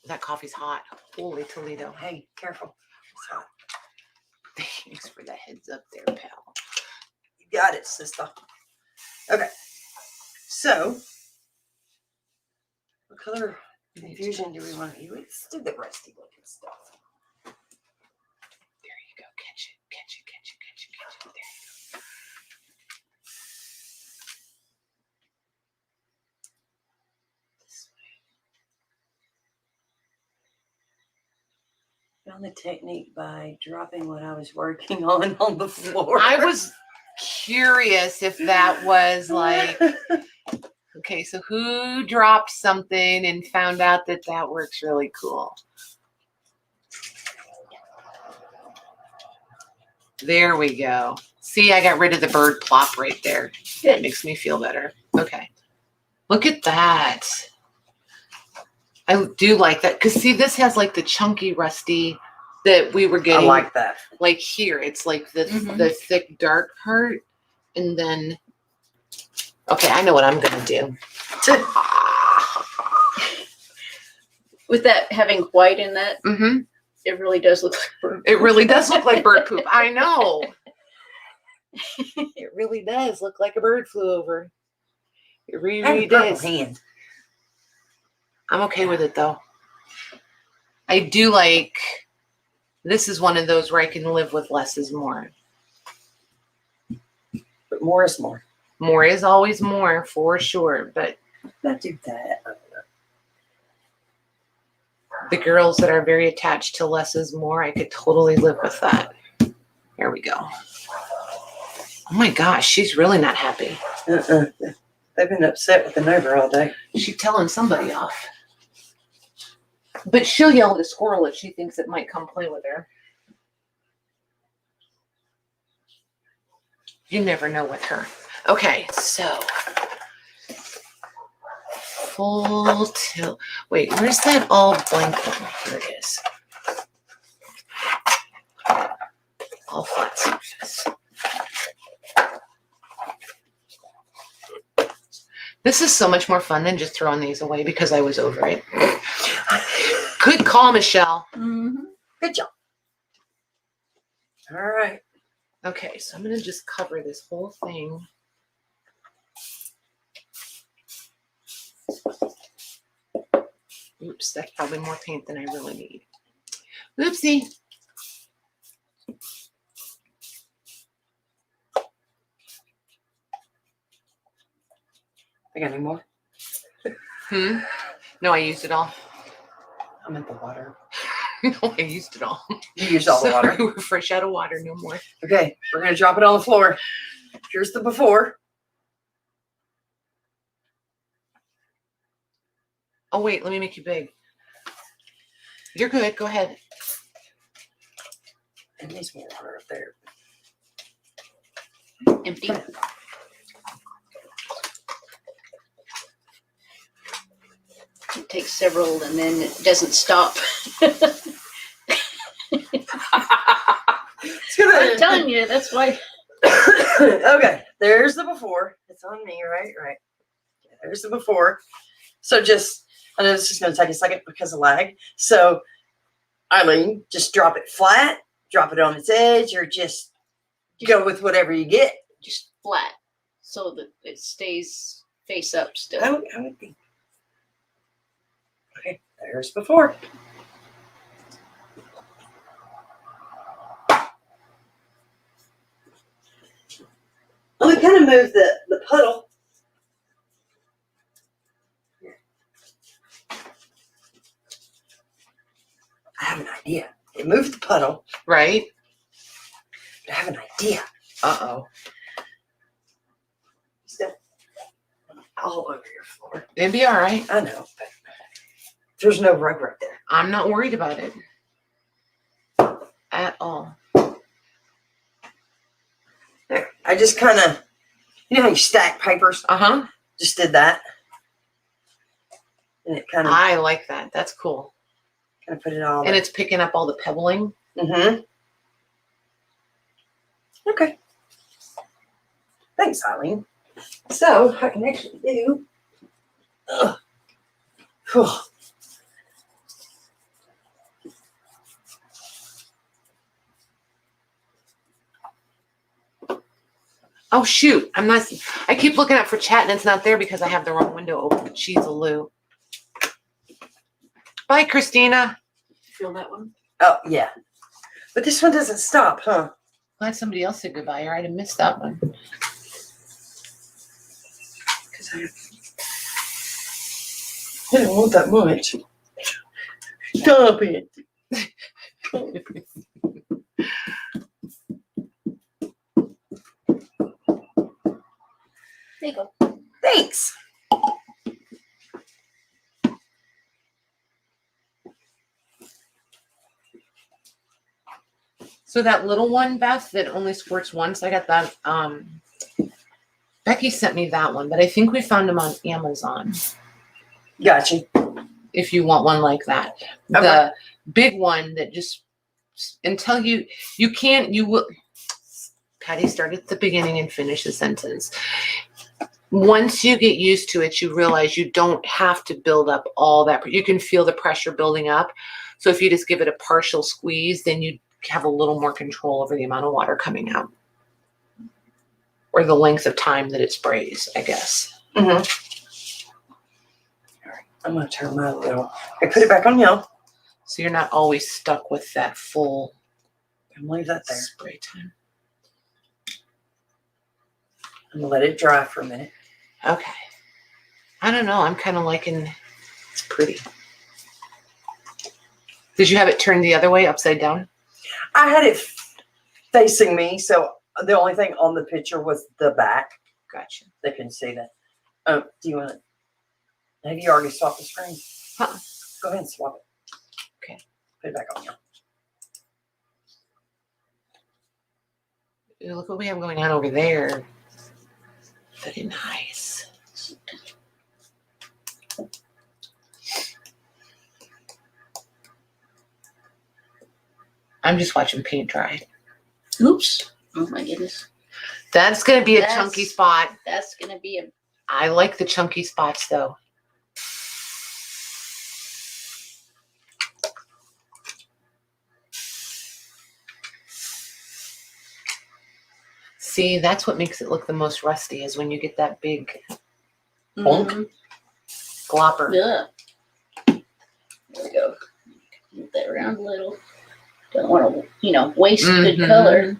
That coffee's hot. Holy Toledo. Hey, careful. It's hot. Thanks for the heads up there, pal. You got it, sister. Okay. So, what color infusion do we want to use? Let's do the rusty looking stuff. There you go. Catch it. Catch it. Catch it. Catch it. Catch it. There you go. This way. Found the technique by dropping what I was working on the floor. I was curious if that was like, okay, so who dropped something and found out that that works really cool? There we go. See, I got rid of the bird plop right there. That makes me feel better. Okay. Look at that. I do like that. Because see, this has like the chunky rusty that we were I getting. like that. Like here, it's like the Mhm. the thick dark part. And then, okay, I know what I'm going to do. With that having white in that, Mm-hmm. it really does look like bird. It really does look like bird poop. I know. It really does look like a bird flew over. It I have really a purple does. hand. I'm okay with it though. I do like, this is one of those where I can live with less is more. But more is more. More is always more for sure. But Not do that. the girls that are very attached to less is more, I could totally live with that. There we go. Oh my gosh, she's really not happy. They've been upset with the neighbor all day. She's telling somebody off. But she'll yell at a squirrel if she thinks it might come play with her. You never know with her. Okay, so full tilt. Wait, where's that all blank one? Here it is. All flat surface. This is so much more fun than just throwing these away because I was over it. Good call, Michelle. Mm-hmm. Good job. All right. Okay, so I'm gonna just cover this whole thing. Oops, that's probably more paint than I really need. Oopsie. I got any more? No, I used it all. I'm at the water. No, I used it all. You used all the water. Sorry, we're fresh out of water, no more. Okay, we're gonna drop it on the floor. Here's the before. Oh wait, let me make you big. You're good. Go ahead. It needs more water up there. Empty. It takes several and then it doesn't stop. I'm telling you, that's why. Okay, there's the before. It's on me, right? Right. Okay, there's the before. So just, I know this is going to take a second because of lag. So, Eileen, just drop it flat, drop it on its edge, or just go with whatever you get. Just flat so that it stays face up still. I would think. Okay, there's before. Let me kind of move the puddle. I have an idea. It moved the puddle. Right? I have an idea. Uh-oh. Still all over your floor. It'd be all right. I know, but there's no rug right there. I'm not worried about it. At all. There. I just kind of, you know how you stack papers? Uh-huh. Just did that. And it kind of I like that. That's cool. put it all And it's picking up all the pebbling. Mm-hmm. Okay. Thanks, Eileen. So I can actually do. Whew. Oh shoot. I keep looking up for chat and it's not there because I have the wrong window open. She's a Lou. Bye, Christina. Feel that one? Oh yeah, but this one doesn't stop, huh? Glad somebody else said goodbye or I'd have missed that one. Because I don't want that much. Stop it. There you go. Thanks. So that little one, Beth, that only squirts once, I got that. Becky sent me that one, but I think we found them on Amazon. Gotcha. If you want one like that. Okay. The big one that just, until you will, Patty, start at the beginning and finish the sentence. Once you get used to it, you realize you don't have to build up all that. You can feel the pressure building up. So if you just give it a partial squeeze, then you have a little more control over the amount of water coming out. Or the length of time that it sprays, I guess. Mm-hmm. All right, I'm going to turn my little. I put it back on y'all. So you're not always stuck with that full I'm going to leave that there. spray time. I'm going to let it dry for a minute. Okay. I don't know. I'm kind of liking, it's pretty. Did you have it turned the other way, upside down? I had it facing me, so the only thing on the picture was the back. Gotcha. They couldn't see that. Do you want to? Have you already swapped the screen? Huh. Go ahead and swap it. Okay. Put it back on you. Look what we have going on over there. Very nice. I'm just watching paint dry. Oops. Oh my goodness. That's going to be a That's- chunky spot. That's going to be a I like the chunky spots though. See, that's what makes it look the most rusty is when you get that big bonk glopper. Yeah. There we go. Move that around a little. Don't want to, waste good color.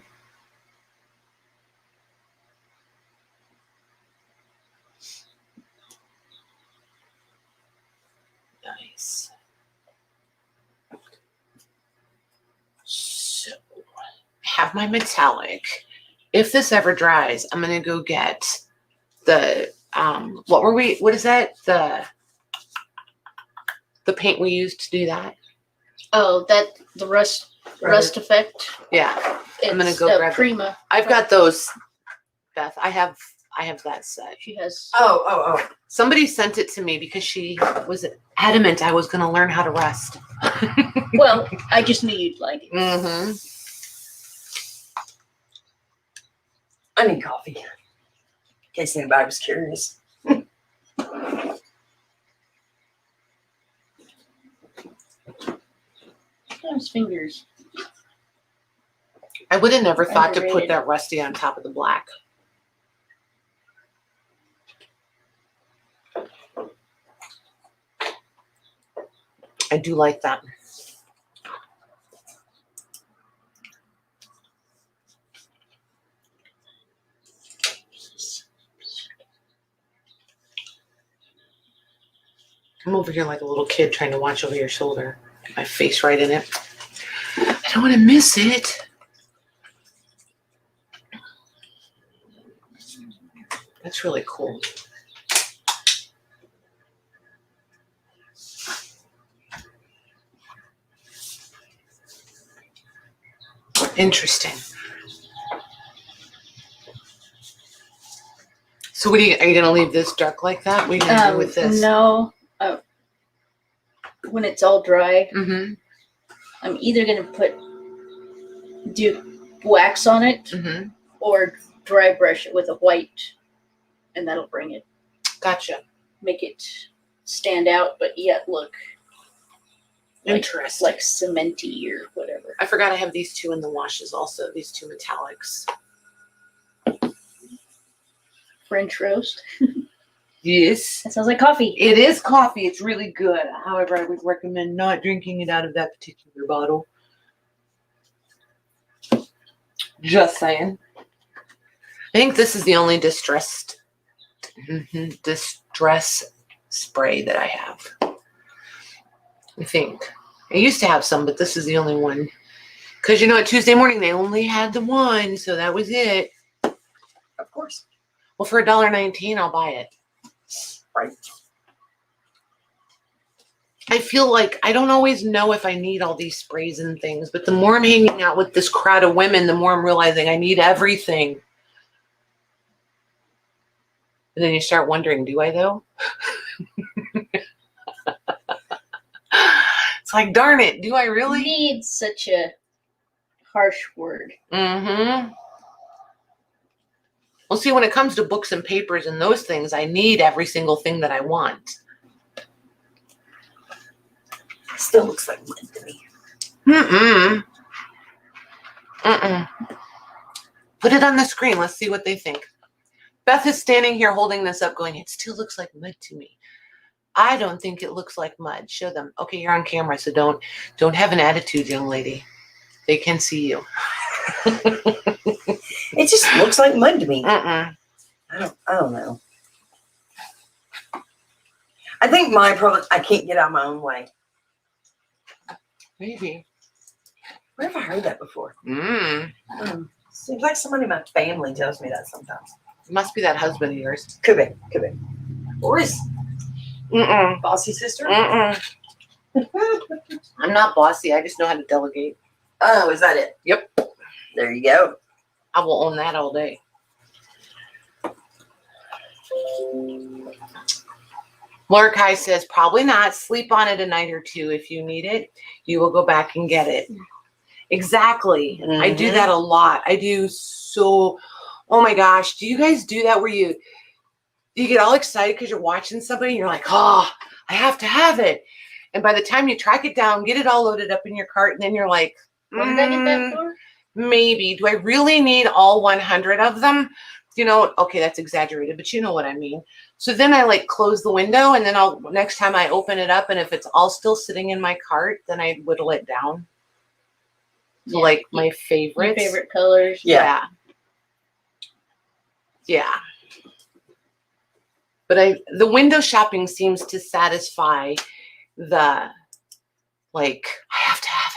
Nice. So, I have my metallic. If this ever dries, I'm gonna go get the what is that? The paint we used to do that? Oh, the rust effect. Yeah. I'm gonna It's, go grab Prima. I've got those, Beth. I have that set. She has. Oh. Somebody sent it to me because she was adamant I was gonna learn how to rust. Well, I just knew you'd like it. Mm-hmm. I need coffee. In case anybody was curious. Those fingers. I would have never thought to put Underrated. that rusty on top of the black. I do like that. I'm over here like a little kid trying to watch over your shoulder. Get my face right in it. I don't want to miss it. That's really cool. Interesting. So are you gonna leave this dark like that? What are you gonna do with this? No. When it's all dry, Mm-hmm. I'm either gonna do wax on it Mm-hmm. or dry brush it with a white, and that'll bring it, Gotcha. make it stand out, but yet look Interesting. like cementy or whatever. I forgot I have these two in the washes also, these two metallics. French roast. Yes. That sounds like coffee. It is coffee. It's really good. However, I would recommend not drinking it out of that particular bottle. Just saying. I think this is the only distress spray that I have. I think. I used to have some, but this is the only one. Because Tuesday morning they only had the one, so that was it. Of course. Well, for $1.19, I'll buy it. Right. I feel like I don't always know if I need all these sprays and things, but the more I'm hanging out with this crowd of women, the more I'm realizing I need everything. And then you start wondering, do I though? It's like, darn it, do I really? Need such a harsh word. Mm-hmm. Well, see, when it comes to books and papers and those things, I need every single thing that I want. Still looks like mud to me. Mm-mm. Mm-mm. Put it on the screen. Let's see what they think. Beth is standing here holding this up going, it still looks like mud to me. I don't think it looks like mud. Show them. Okay, you're on camera, so don't have an attitude, young lady. They can see you. It just looks like mud to me. Mm-mm. I don't know. I think my problem, I can't get out of my own way. Maybe. Where have I heard that before? Seems like somebody in my family tells me that sometimes. It must be that husband of yours. Could be. Or his Mm-mm. bossy sister. Mm-mm. I'm not bossy. I just know how to delegate. Oh, is that it? Yep. There you go. I will own that all day. Mordecai says, probably not. Sleep on it a night or two. If you need it, you will go back and get it. Exactly. Mm-hmm. I do that a lot. I do so. Oh my gosh. Do you guys do that where you get all excited because you're watching somebody and you're like, oh, I have to have it. And by the time you track it down, get it all loaded up in your cart, and then you're like, What did I get that for? maybe. Do I really need all 100 of them? You know, okay, that's exaggerated, but you know what I mean. So then I like close the window, and then next time I open it up, and if it's all still sitting in my cart, then I whittle it down to like my favorites. Your favorite colors. Yeah. Yeah. But the window shopping seems to satisfy the, like, I have to have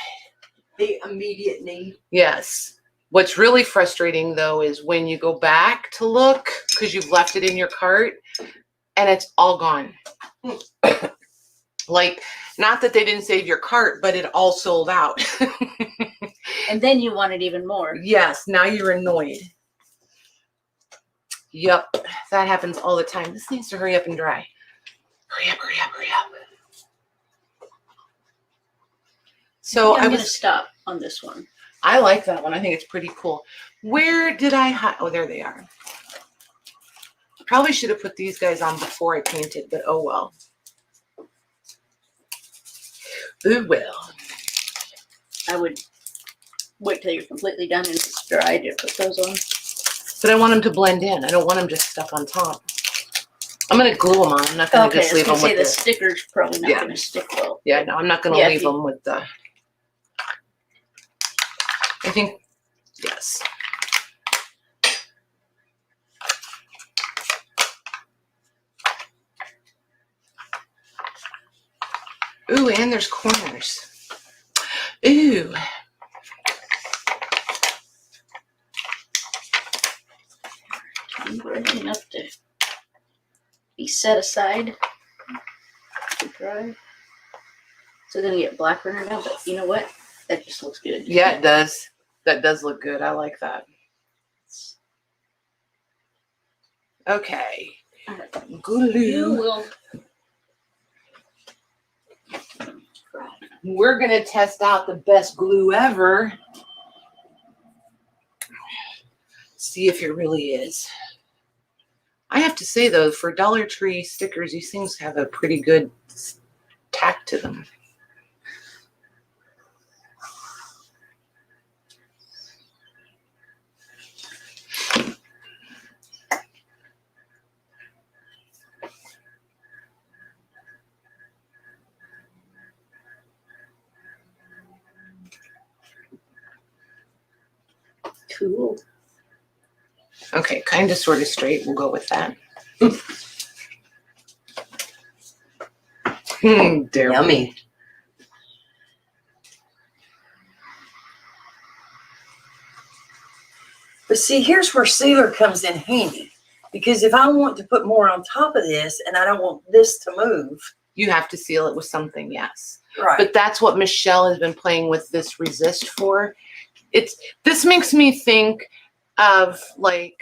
it. The immediate need. Yes. What's really frustrating though is when you go back to look because you've left it in your cart and it's all gone. Like, not that they didn't save your cart, but it all sold out. And then you want it even more. Yes, now you're annoyed. Yep, that happens all the time. This needs to hurry up and dry. Hurry up, hurry up, hurry up. So I'm going to stop on this one. I like that one. I think it's pretty cool. Where did I hide? Oh, there they are. Probably should have put these guys on before I painted, but oh well. Ooh, well. I would wait till you're completely done and it's dry to put those on. But I want them to blend in. I don't want them just stuck on top. I'm going to glue them on. I'm not going to just leave them with the sticker's probably not going to stick well. Yeah, no, I'm not going to leave them with the... I think, yes. Ooh, and there's corners. Ooh. Ready enough to be set aside to dry. So then we get black runner now, but you know what? That just looks good. Yeah, it does. That does look good. I like that. Okay. You Glue. will. We're going to test out the best glue ever. See if it really is. I have to say, though, for Dollar Tree stickers, these things have a pretty good tack to them. Cool. Okay, kind of sort of straight. We'll go with that. Dare Yummy. But see, here's where sealer comes in handy. Because if I want to put more on top of this and I don't want this to move. You have to seal it with something, yes. Right. But that's what Michele has been playing with this resist for. This makes me think of like,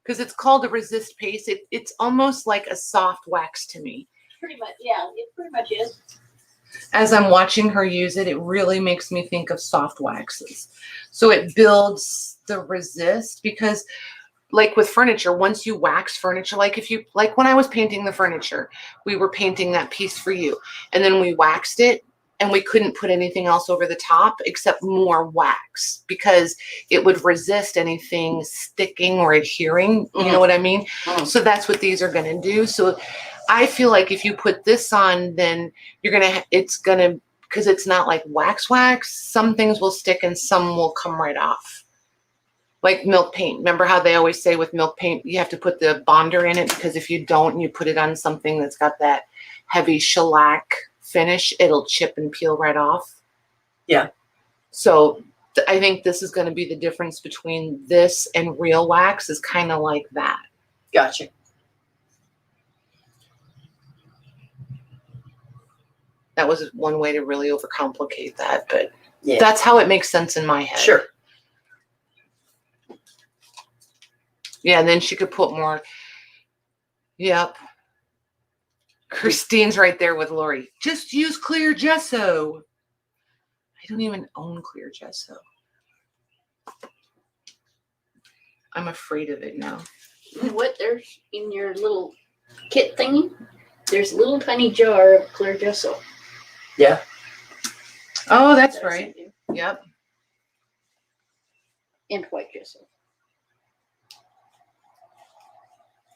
because it's called a resist paste. It's almost like a soft wax to me. Pretty much, yeah, it pretty much is. As I'm watching her use it, it really makes me think of soft waxes. So it builds the resist because like with furniture, once you wax furniture, like when I was painting the furniture, we were painting that piece for you and then we waxed it and we couldn't put anything else over the top except more wax because it would resist anything sticking or adhering. You know what I mean? So that's what these are going to do. So I feel like if you put this on, then because it's not like wax, some things will stick and some will come right off. Like milk paint. Remember how they always say with milk paint, you have to put the bonder in it because if you don't, and you put it on something that's got that heavy shellac finish, it'll chip and peel right off. Yeah. So I think this is going to be the difference between this and real wax is kind of like that. Gotcha. That was one way to really overcomplicate that, but yeah, that's how it makes sense in my head. Sure. Yeah, and then she could put more. Yep. Christine's right there with Lori. Just use clear gesso. I don't even own clear gesso. I'm afraid of it now. You know what? There's in your little kit thingy. There's a little tiny jar of clear gesso. Oh, that's that I right. sent you. Yep. And white gesso.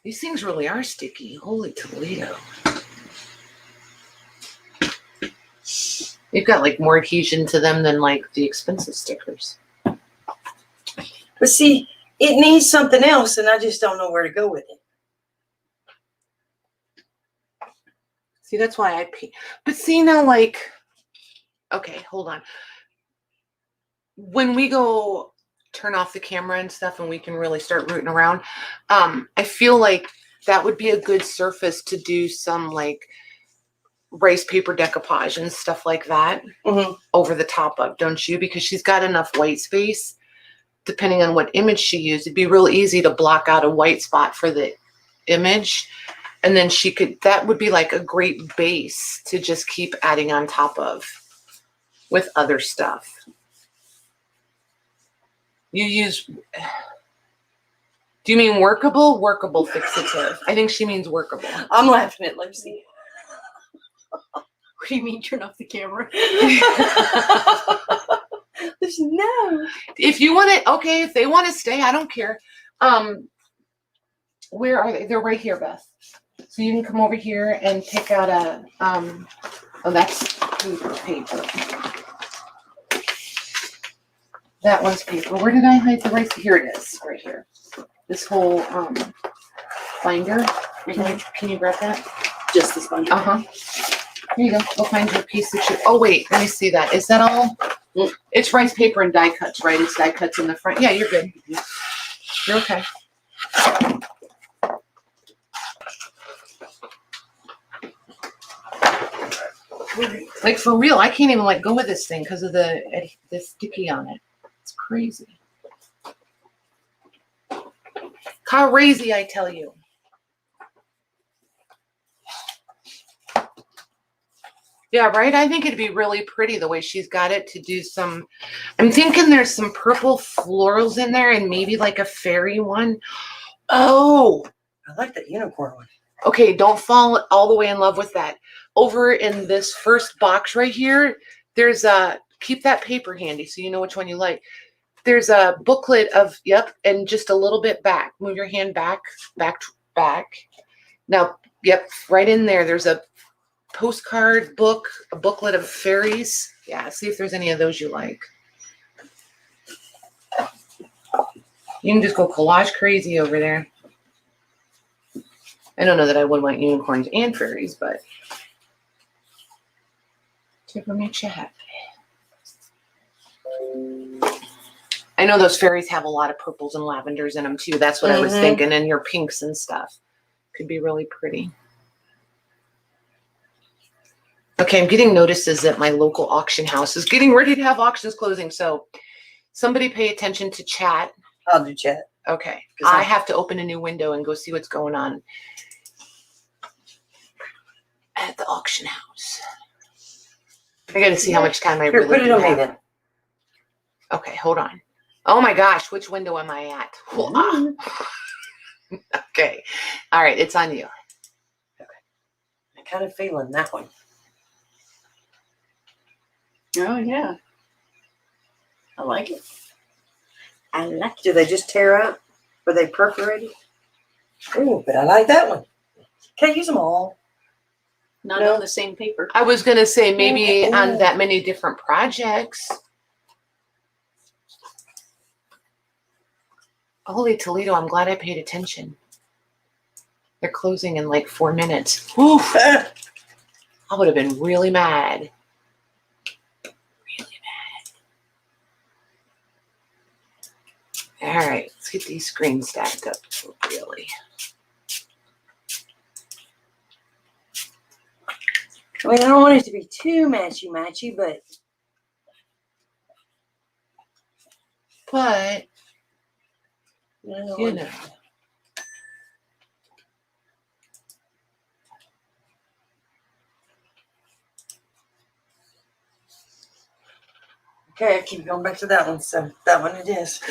These things really are sticky. Holy Toledo. They've got like more adhesion to them than like the expensive stickers. But see, it needs something else, and I just don't know where to go with it. See, that's why I pay. But see now, like, okay, hold on. When we go turn off the camera and stuff and we can really start rooting around, I feel like that would be a good surface to do some like rice paper decoupage and stuff like that over the top of, don't you? Because she's got enough white space, depending on what image she used. It'd be real easy to block out a white spot for the image. And then she could, that would be like a great base to just keep adding on top of with other stuff. You use, do you mean workable? Workable fixative. I think she means workable. I'm laughing at Lucy. What do you mean turn off the camera? There's no. If you want to, okay, if they want to stay, I don't care. Where are they? They're right here, Beth. So you can come over here and pick out a, oh, that's paper. That one's paper. Where did I hide the rice? Here it is, right here. This whole binder. Can you grab that? Just the sponge. Uh-huh. Here you go. Go find your piece that you, oh wait, let me see that. Is that all? It's rice paper and die cuts, right? It's die cuts in the front. Yeah, you're good. You're okay. Like for real, I can't even let go of this thing because of the sticky on it. It's crazy. Crazy, I tell you. Yeah, right? I think it'd be really pretty the way she's got it to do some, I'm thinking there's some purple florals in there and maybe like a fairy one. Oh, I like that unicorn one. okay, don't fall all the way in love with that. Over in this first box right here, there's a, keep that paper handy so you know which one you like. There's a booklet of, yep, and just a little bit back. Move your hand back. Now, yep, right in there, there's a postcard book, a booklet of fairies. Yeah, see if there's any of those you like. You can just go collage crazy over there. I don't know that I would want unicorns and fairies, but whatever makes you happy. I know those fairies have a lot of purples and lavenders in them too. That's what I was thinking, and your pinks and stuff. Could be really pretty. Okay, I'm getting notices that my local auction house is getting ready to have auctions closing. So somebody pay attention to chat. I'll do chat. Okay. I have to open a new window and go see what's going on at the auction house. I got to see how much time I really put it do on me have. then. Okay, hold on. Oh my gosh, which window am I at? Okay. All right, it's on you. I'm kind of feeling that one. Oh yeah. I like it. I like it. Do they just tear up? Or they perforated? Oh, but I like that one. Can't use them all. Not No. on the same paper. I was going to say maybe Okay. on that many different projects. Holy Toledo, I'm glad I paid attention. They're closing in like 4 minutes. Oof. I would have been really mad. Really mad. All right, let's get these screens stacked up. Really. I mean, I don't want it to be too matchy-matchy, but But, you know. Okay, I keep going back to that one, so that one it is.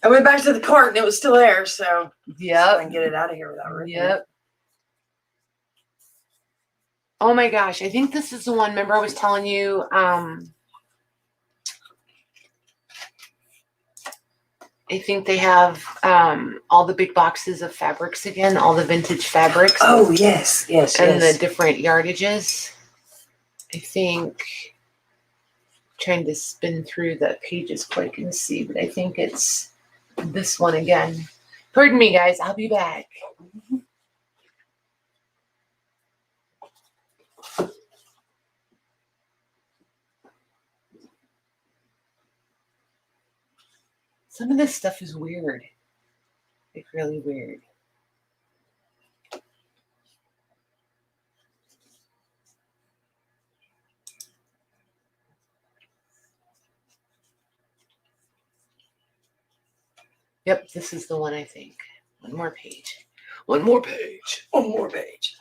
I went back to the cart and it was still there, so I Yep. can get it out of here without ripping it. Yep. Oh my gosh, I think this is the one. Remember I was telling you, I think they have all the big boxes of fabrics again, all the vintage fabrics. Oh, yes, yes, and yes. the different yardages. I think trying to spin through the pages quick and see, but I think it's this one again. Pardon me, guys. I'll be back. Some of this stuff is weird. Like really weird. Yep, this is the one I think. One more page. One more page. One more page.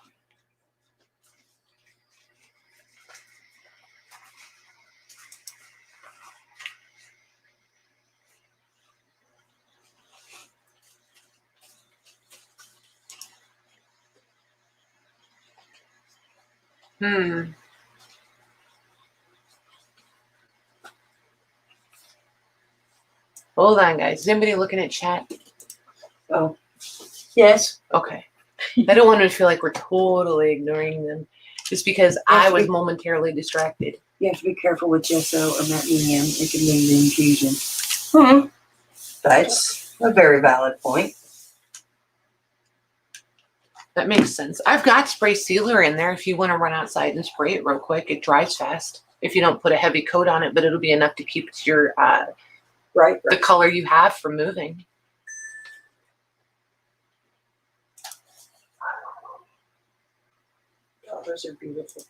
Hold on, guys. Is anybody looking at chat? Oh, yes. Okay. I don't want to feel like we're totally ignoring them just because I was momentarily distracted. You have to be careful with gesso or magnesium. It can lead to infusion. That's a very valid point. That makes sense. I've got spray sealer in there if you want to run outside and spray it real quick. It dries fast if you don't put a heavy coat on it, but it'll be enough to keep your Right. the color you have from moving. Oh, those are beautiful.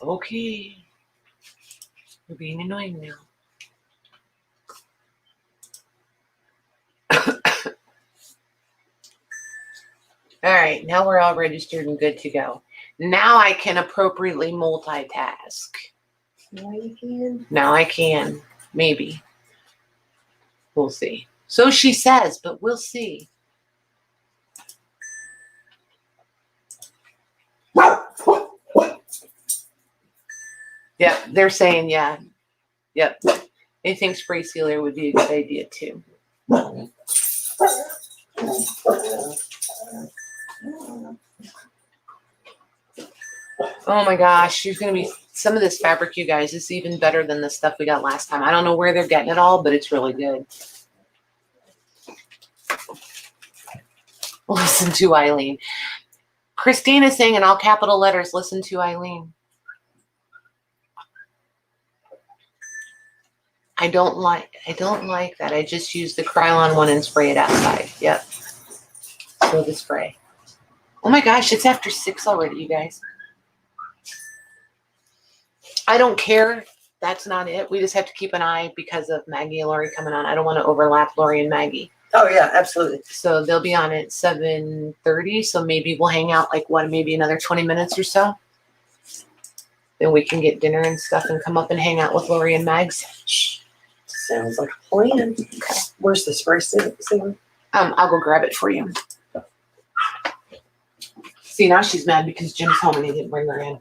Okay. You're being annoying now. All right, now we're all registered and good to go. Now I can appropriately multitask. Now you can. Now I can. Maybe. We'll see. So she says, but we'll see. Yep, they're saying yeah. Yep. They think spray sealer would be a good idea too. Oh my gosh, there's gonna be some of this fabric, you guys, is even better than the stuff we got last time. I don't know where they're getting it all, but it's really good. Listen to Eileen. Christina's saying in all capital letters, listen to Eileen. I don't like that. I just use the Krylon one and spray it outside. Yep. So the spray. Oh my gosh, it's after 6 already, you guys. I don't care. That's not it. We just have to keep an eye because of Maggie and Lori coming on. I don't want to overlap Lori and Maggie. Oh yeah, absolutely. So they'll be on at 7:30. So maybe we'll hang out like maybe another 20 minutes or so. Then we can get dinner and stuff and come up and hang out with Lori and Mags. Sounds like a plan. Okay. Where's the spray sealer? I'll go grab it for you. See, now she's mad because Jim's home and he didn't bring her in.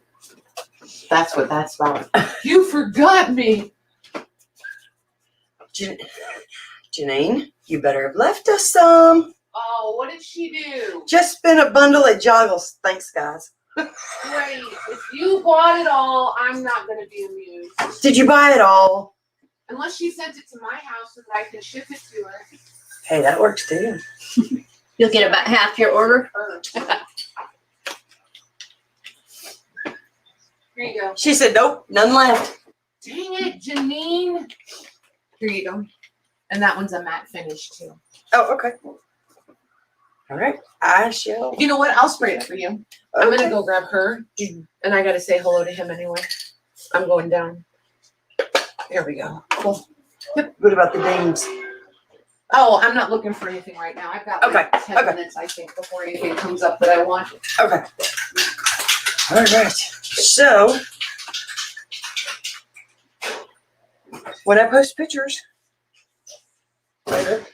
That's what that's about. You forgot me. Janine, you better have left us some. Oh, what did she do? Just spent a bundle at Joggles. Thanks, guys. Great. If you bought it all, I'm not going to be amused. Did you buy it all? Unless she sent it to my house so that I can ship it to her. Hey, that works too. You'll get about half your order. Here you go. She said, nope, none left. Dang it, Janine. Here you go. And that one's a matte finish too. Oh, okay. All right. I shall. You know what? I'll spray it for you. I'm going to Okay. go grab her. And I got to say hello to him anyway. I'm going down. Here we go. Cool. What about the dames? Oh, I'm not looking for anything right now. I've got like Okay, 10 okay. minutes, I think, before anything comes up that I want. Okay. All right. So, when I post pictures later,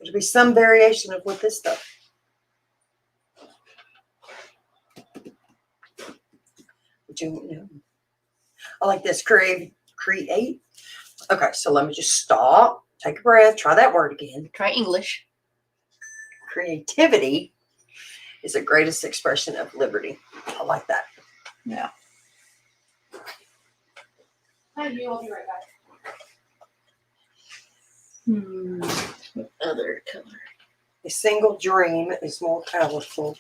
there'll be some variation of what this stuff. I like this. Create. Okay, so let me just stop. Take a breath. Try that word again. Try English. Creativity is the greatest expression of liberty. I like that. Yeah. Hi, you. I'll be right back. What other color? A single dream is more powerful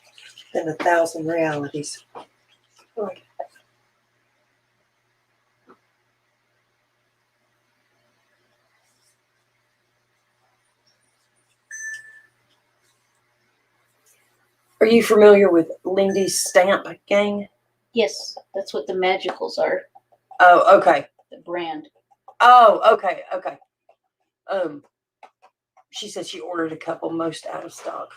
than 1,000 realities. I like that. Are you familiar with Lindy's Stamp Gang? Yes, that's what the magicals are. Oh, okay. The brand. Oh, okay, okay. She said she ordered a couple, most out of stock.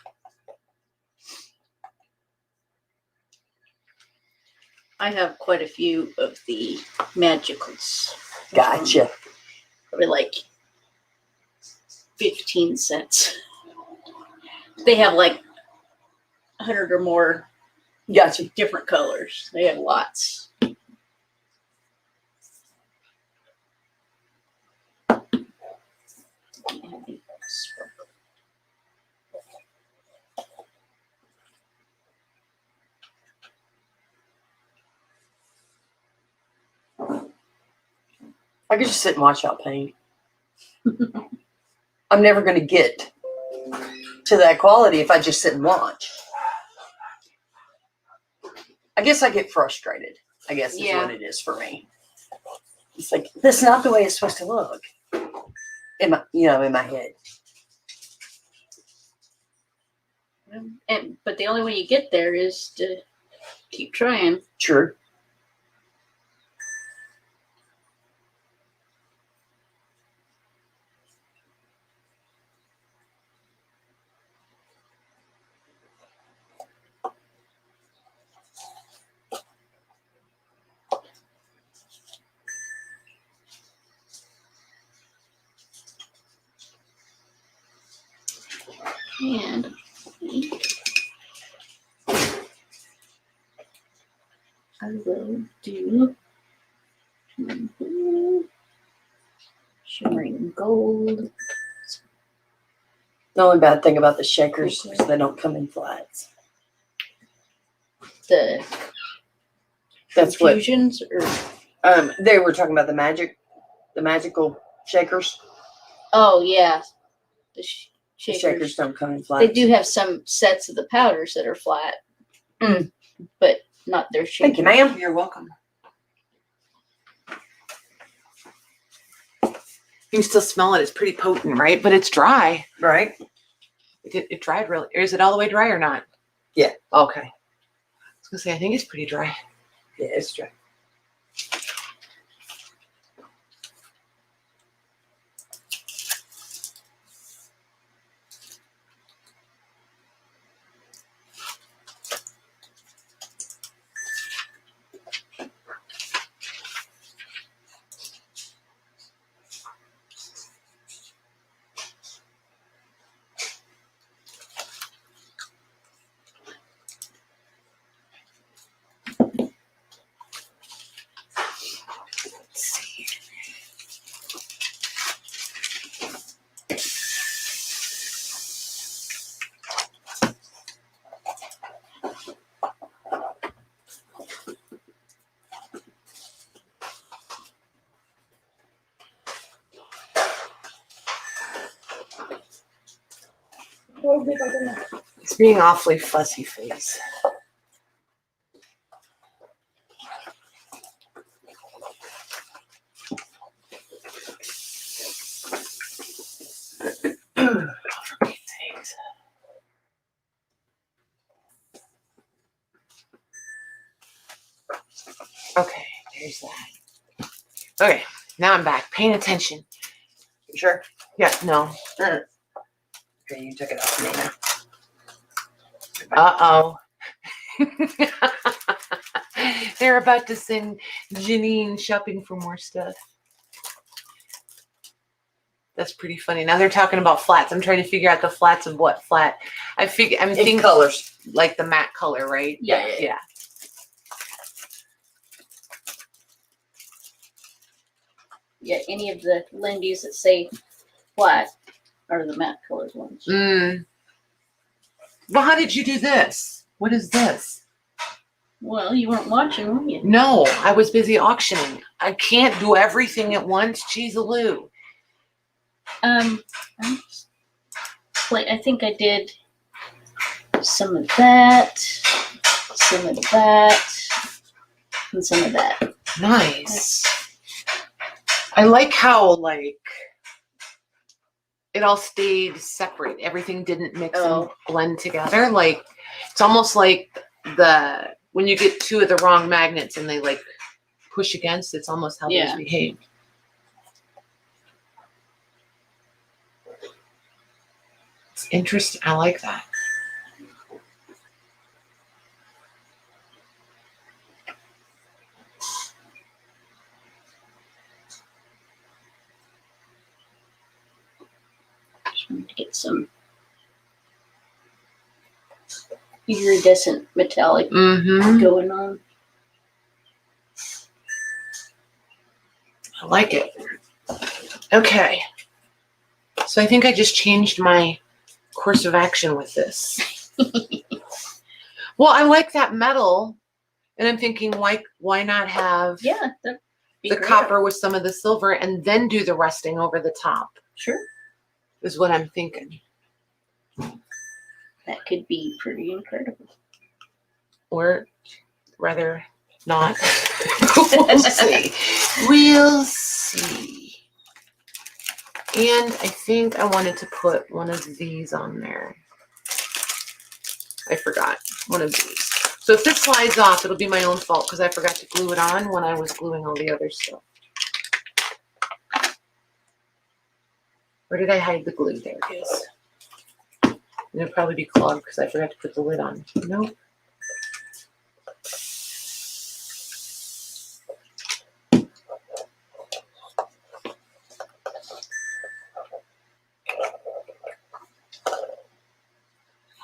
I have quite a few of the magicals. Gotcha. Probably like 15 cents. They have like 100 or more Gotcha. different colors. They have lots. I could just sit and watch y'all paint. I'm never going to get to that quality if I just sit and watch. I guess I get frustrated, I guess is Yeah. what it is for me. It's like, that's not the way it's supposed to look. In my head. But the only way you get there is to keep trying. True. And I will do shimmering gold. The only bad thing about the shakers is they don't come in flats. The That's what fusions or they were talking about, the magical shakers. oh yeah, the The shakers. shakers don't come in flats. They do have some sets of the powders that are flat, but not their shakers. Thank you, ma'am. You're welcome. You can still smell it. It's pretty potent, right? But it's dry. Right? It dried really. Is it all the way dry or not? Yeah. Okay. I was gonna say I think it's pretty dry. Yeah, it's dry. Let's see. It's being awfully fussy face. For Pete's sakes. Okay, there's that. Okay, Now I'm back. Paying attention. You sure? Yeah, no. Okay, you took it off me now. Uh-oh. They're about to send Janine shopping for more stuff. That's pretty funny. Now they're talking about flats. I'm trying to figure out the flats of what flat. I'm In thinking colors. like the matte color, right? Yeah. Yeah. Yeah, any of the Lindy's that say flat are the matte colored ones. Mm. Well, how did you do this? What is this? Well, you weren't watching, were you? No, I was busy auctioning. I can't do everything at once. Jeez-a-loo. I think I did some of that, some of that, and some of that. Nice. I like how it all stayed separate. Everything didn't mix and blend together. Like it's almost like when you get two of the wrong magnets and they like push against, it's almost how those behave. It's interesting. I like that. Just wanted to get some iridescent metallic going on. I like it. Okay. So I think I just changed my course of action with this. Well, I like that metal, and I'm thinking, why not have the copper with some of the silver and then do the rusting over the top? Sure. Is what I'm thinking. That could be pretty incredible. Or rather not. We'll see. We'll see. And I think I wanted to put one of these on there. I forgot. One of these. So if this slides off, it'll be my own fault because I forgot to glue it on when I was gluing all the other stuff. Where did I hide the glue? There it is. And it'll probably be clogged because I forgot to put the lid on. Nope.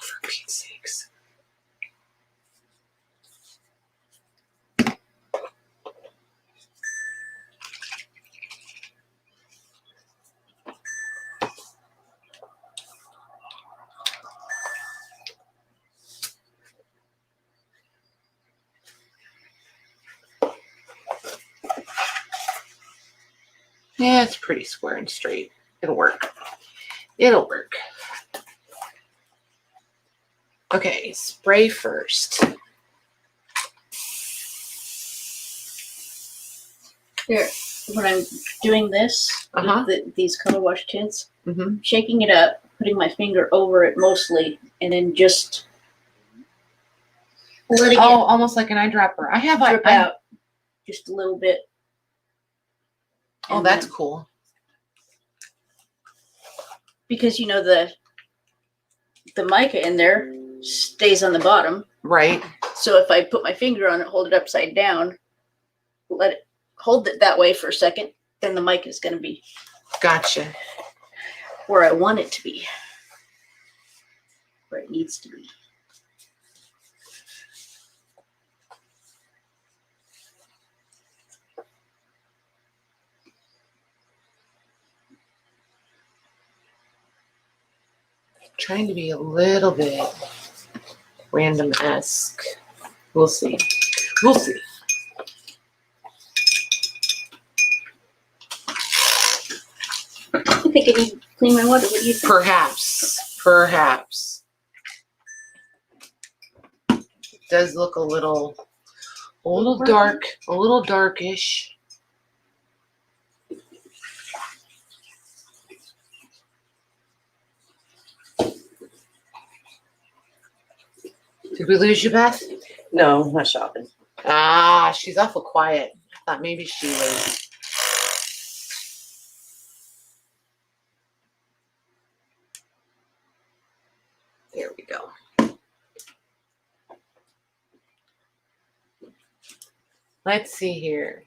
For Pete's sakes. Yeah, it's pretty square and straight. It'll work. It'll work. Okay, spray first. There, when I'm doing this, with these color wash tints, Mm-hmm. shaking it up, putting my finger over it mostly, and then just letting it almost like an eyedropper. I have drip out just a little bit. Oh, And that's then- cool. because the mica in there stays on the bottom. Right. So if I put my finger on it, hold it upside down, hold it that way for a second, then the mica is going to be Gotcha. where I want it to be, where it needs to be. Trying to be a little bit random-esque. We'll see. We'll see. I think I need to clean my water. What do you think? Perhaps. Perhaps. It does look a little dark, a little darkish. Did we lose you, Beth? No, not shopping. Ah, she's awful quiet. I thought maybe she was. There we go. Let's see here.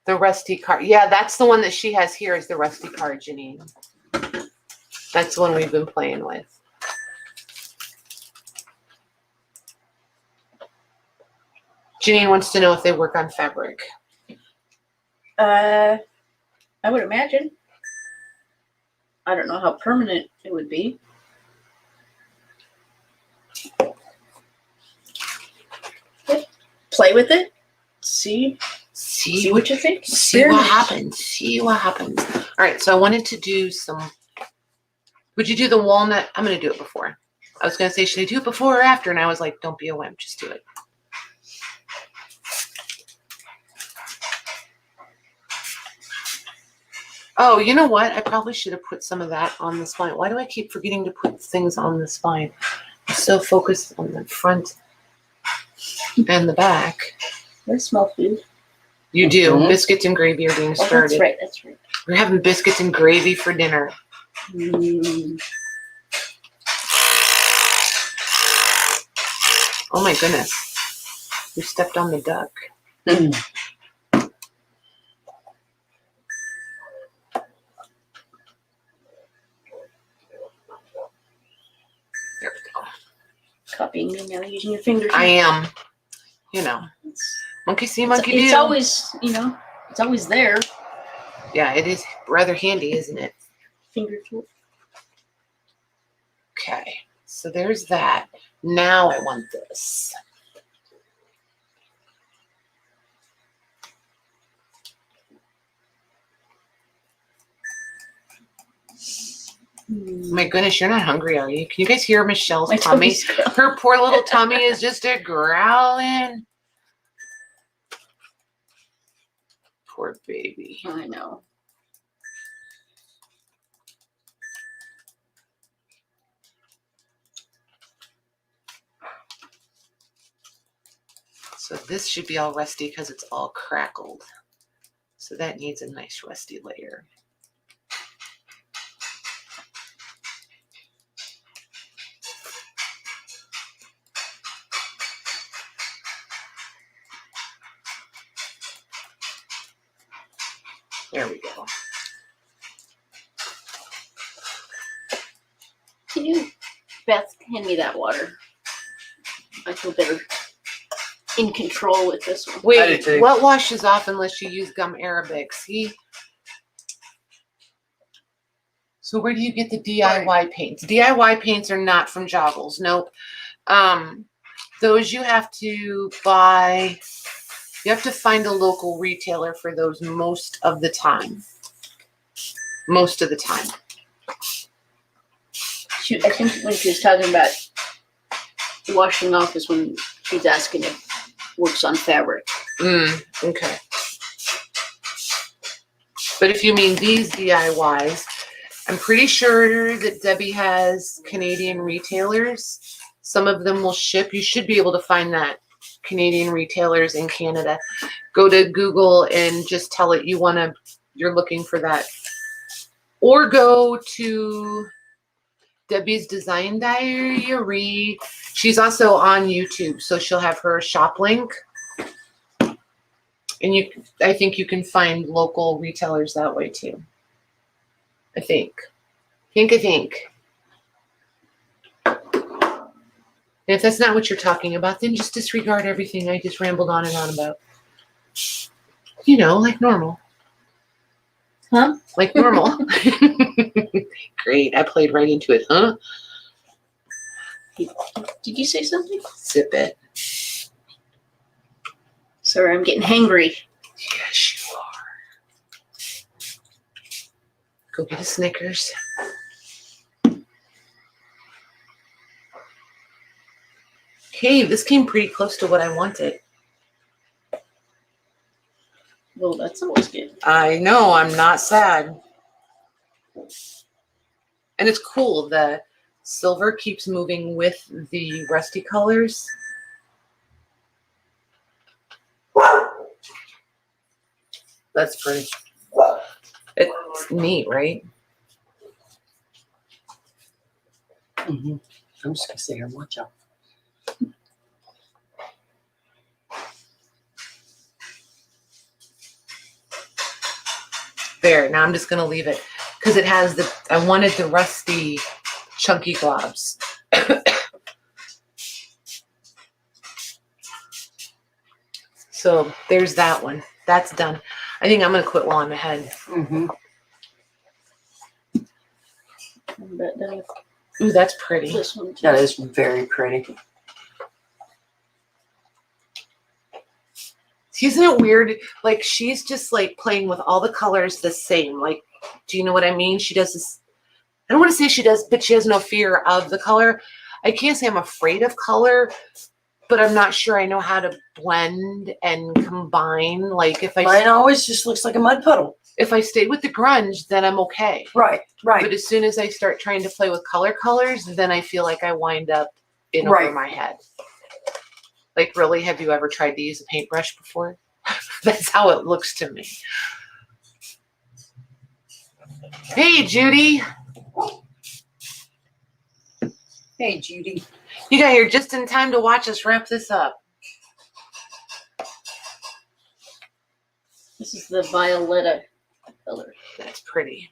The rusty card. Yeah, that's the one that she has here is the rusty card, Janine. That's the one we've been playing with. Janine wants to know if they work on fabric. I would imagine. I don't know how permanent it would be. Play with it. See what you think. See what happens. See what happens. All right, so I wanted to do some. Would you do the walnut? I'm going to do it before. I was going to say, should I do it before or after? And I was like, don't be a wimp. Just do it. Oh, you know what? I probably should have put some of that on the spine. Why do I keep forgetting to put things on the spine? I'm so focused on the front and the back. I smell food. You do. Biscuits and gravy are being started. That's right. That's right. We're having biscuits and gravy for dinner. Mm. Oh my goodness. You stepped on the duck. Mm. There we go. Copying me now, using your fingers. I am. You know. Monkey see, monkey do. It's always, it's always there. Yeah, it is rather handy, isn't it? Finger tool. Okay, so there's that. Now I want this. My goodness, you're not hungry, are you? Can you guys hear Michelle's My tummy? tummy's growling. Her poor little tummy is just a growling. Poor baby. I know. So this should be all rusty because it's all crackled. So that needs a nice rusty layer. There we go. Can you, Beth, hand me that water? I feel better in control with this one. Wait, what washes off unless you use gum arabic? See? So where do you get the DIY paints? DIY paints are not from Joggles. Nope. Those you have to buy. You have to find a local retailer for those most of the time. Most of the time. I think when she was talking about washing off is when she's asking if it works on fabric. Okay. But if you mean these DIYs, I'm pretty sure that Debbie has Canadian retailers. Some of them will ship. You should be able to find that. Canadian retailers in Canada. Go to Google and just tell it you're looking for that. Or go to Debbie's Design Diary. She's also on YouTube, so she'll have her shop link. And I think you can find local retailers that way too. I think. And if that's not what you're talking about, then just disregard everything I just rambled on and on about. You know, like normal. Huh? Like normal. Great. I played right into it, huh? Did you say something? Sip it. Sorry, I'm getting hangry. Yes, you are. Go get a Snickers. Okay, this came pretty close to what I wanted. Well, that's always good. I know, I'm not sad. And it's cool, the silver keeps moving with the rusty colors. That's pretty. It's neat, right? I'm just gonna sit here and watch y'all. There, now I'm just gonna leave it because it has I wanted the rusty, chunky globs. So there's that one. That's done. I think I'm gonna quit while I'm ahead. Ooh, that's pretty. This one too. That is very pretty. Isn't it weird? Like she's just like playing with all the colors the same. Like, do you know what I mean? She does this. I don't want to say she does, but she has no fear of the color. I can't say I'm afraid of color, but I'm not sure I know how to blend and combine. Like if Mine always just looks like a mud puddle. if I stay with the grunge, then I'm okay. Right. But as soon as I start trying to play with colors, then I feel like I wind up in over my head. Like, really, have you ever tried to use a paintbrush before? That's how it looks to me. Hey, Judy. Hey, Judy. You got here just in time to watch us wrap this up. This is the Violetta color. That's pretty.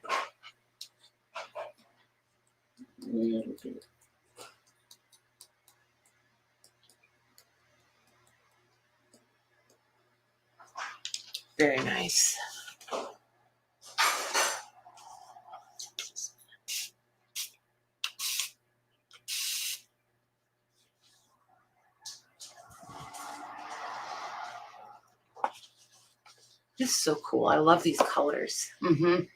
Very nice. This is so cool. I love these colors. And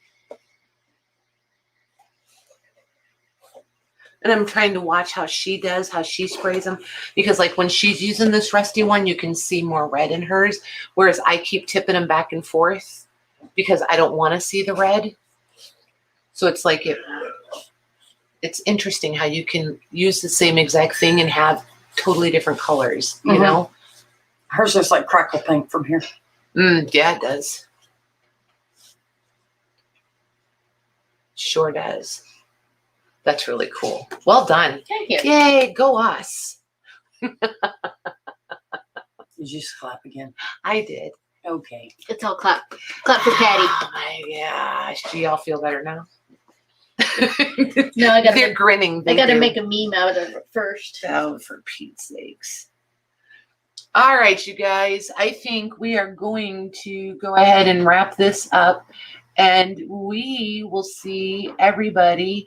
I'm trying to watch how she sprays them. Because like when she's using this rusty one, you can see more red in hers. Whereas I keep tipping them back and forth because I don't want to see the red. So it's like it's interesting how you can use the same exact thing and have totally different colors, you know? Hers looks like crackle paint from here. Yeah, it does. Sure does. That's really cool. Well done. Thank you. Yay, go us. Did you just clap again? I did. Okay. It's all clap. Clap for Patty. Oh my gosh. Do y'all feel better now? No, I gotta They're make, grinning. I gotta do. make a meme out of it first. Oh, for Pete's sakes. All right, you guys. I think we are going to go ahead and wrap this up. And we will see everybody.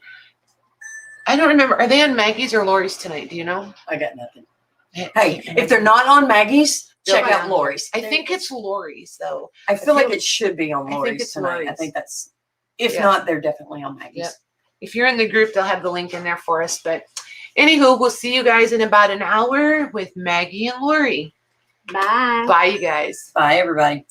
I don't remember. Are they on Maggie's or Lori's tonight? Do you know? I got nothing. Hey, if they're not on Maggie's, check They'll out be Lori's. I think it's Lori's, though. I feel like feel- it should be on I think Lori's it's tonight. I Lori's. think that's, if Yeah. not, they're definitely on Maggie's. Yep. If you're in the group, they'll have the link in there for us. But anywho, we'll see you guys in about an hour with Maggie and Lori. Bye. Bye, you guys. Bye, everybody.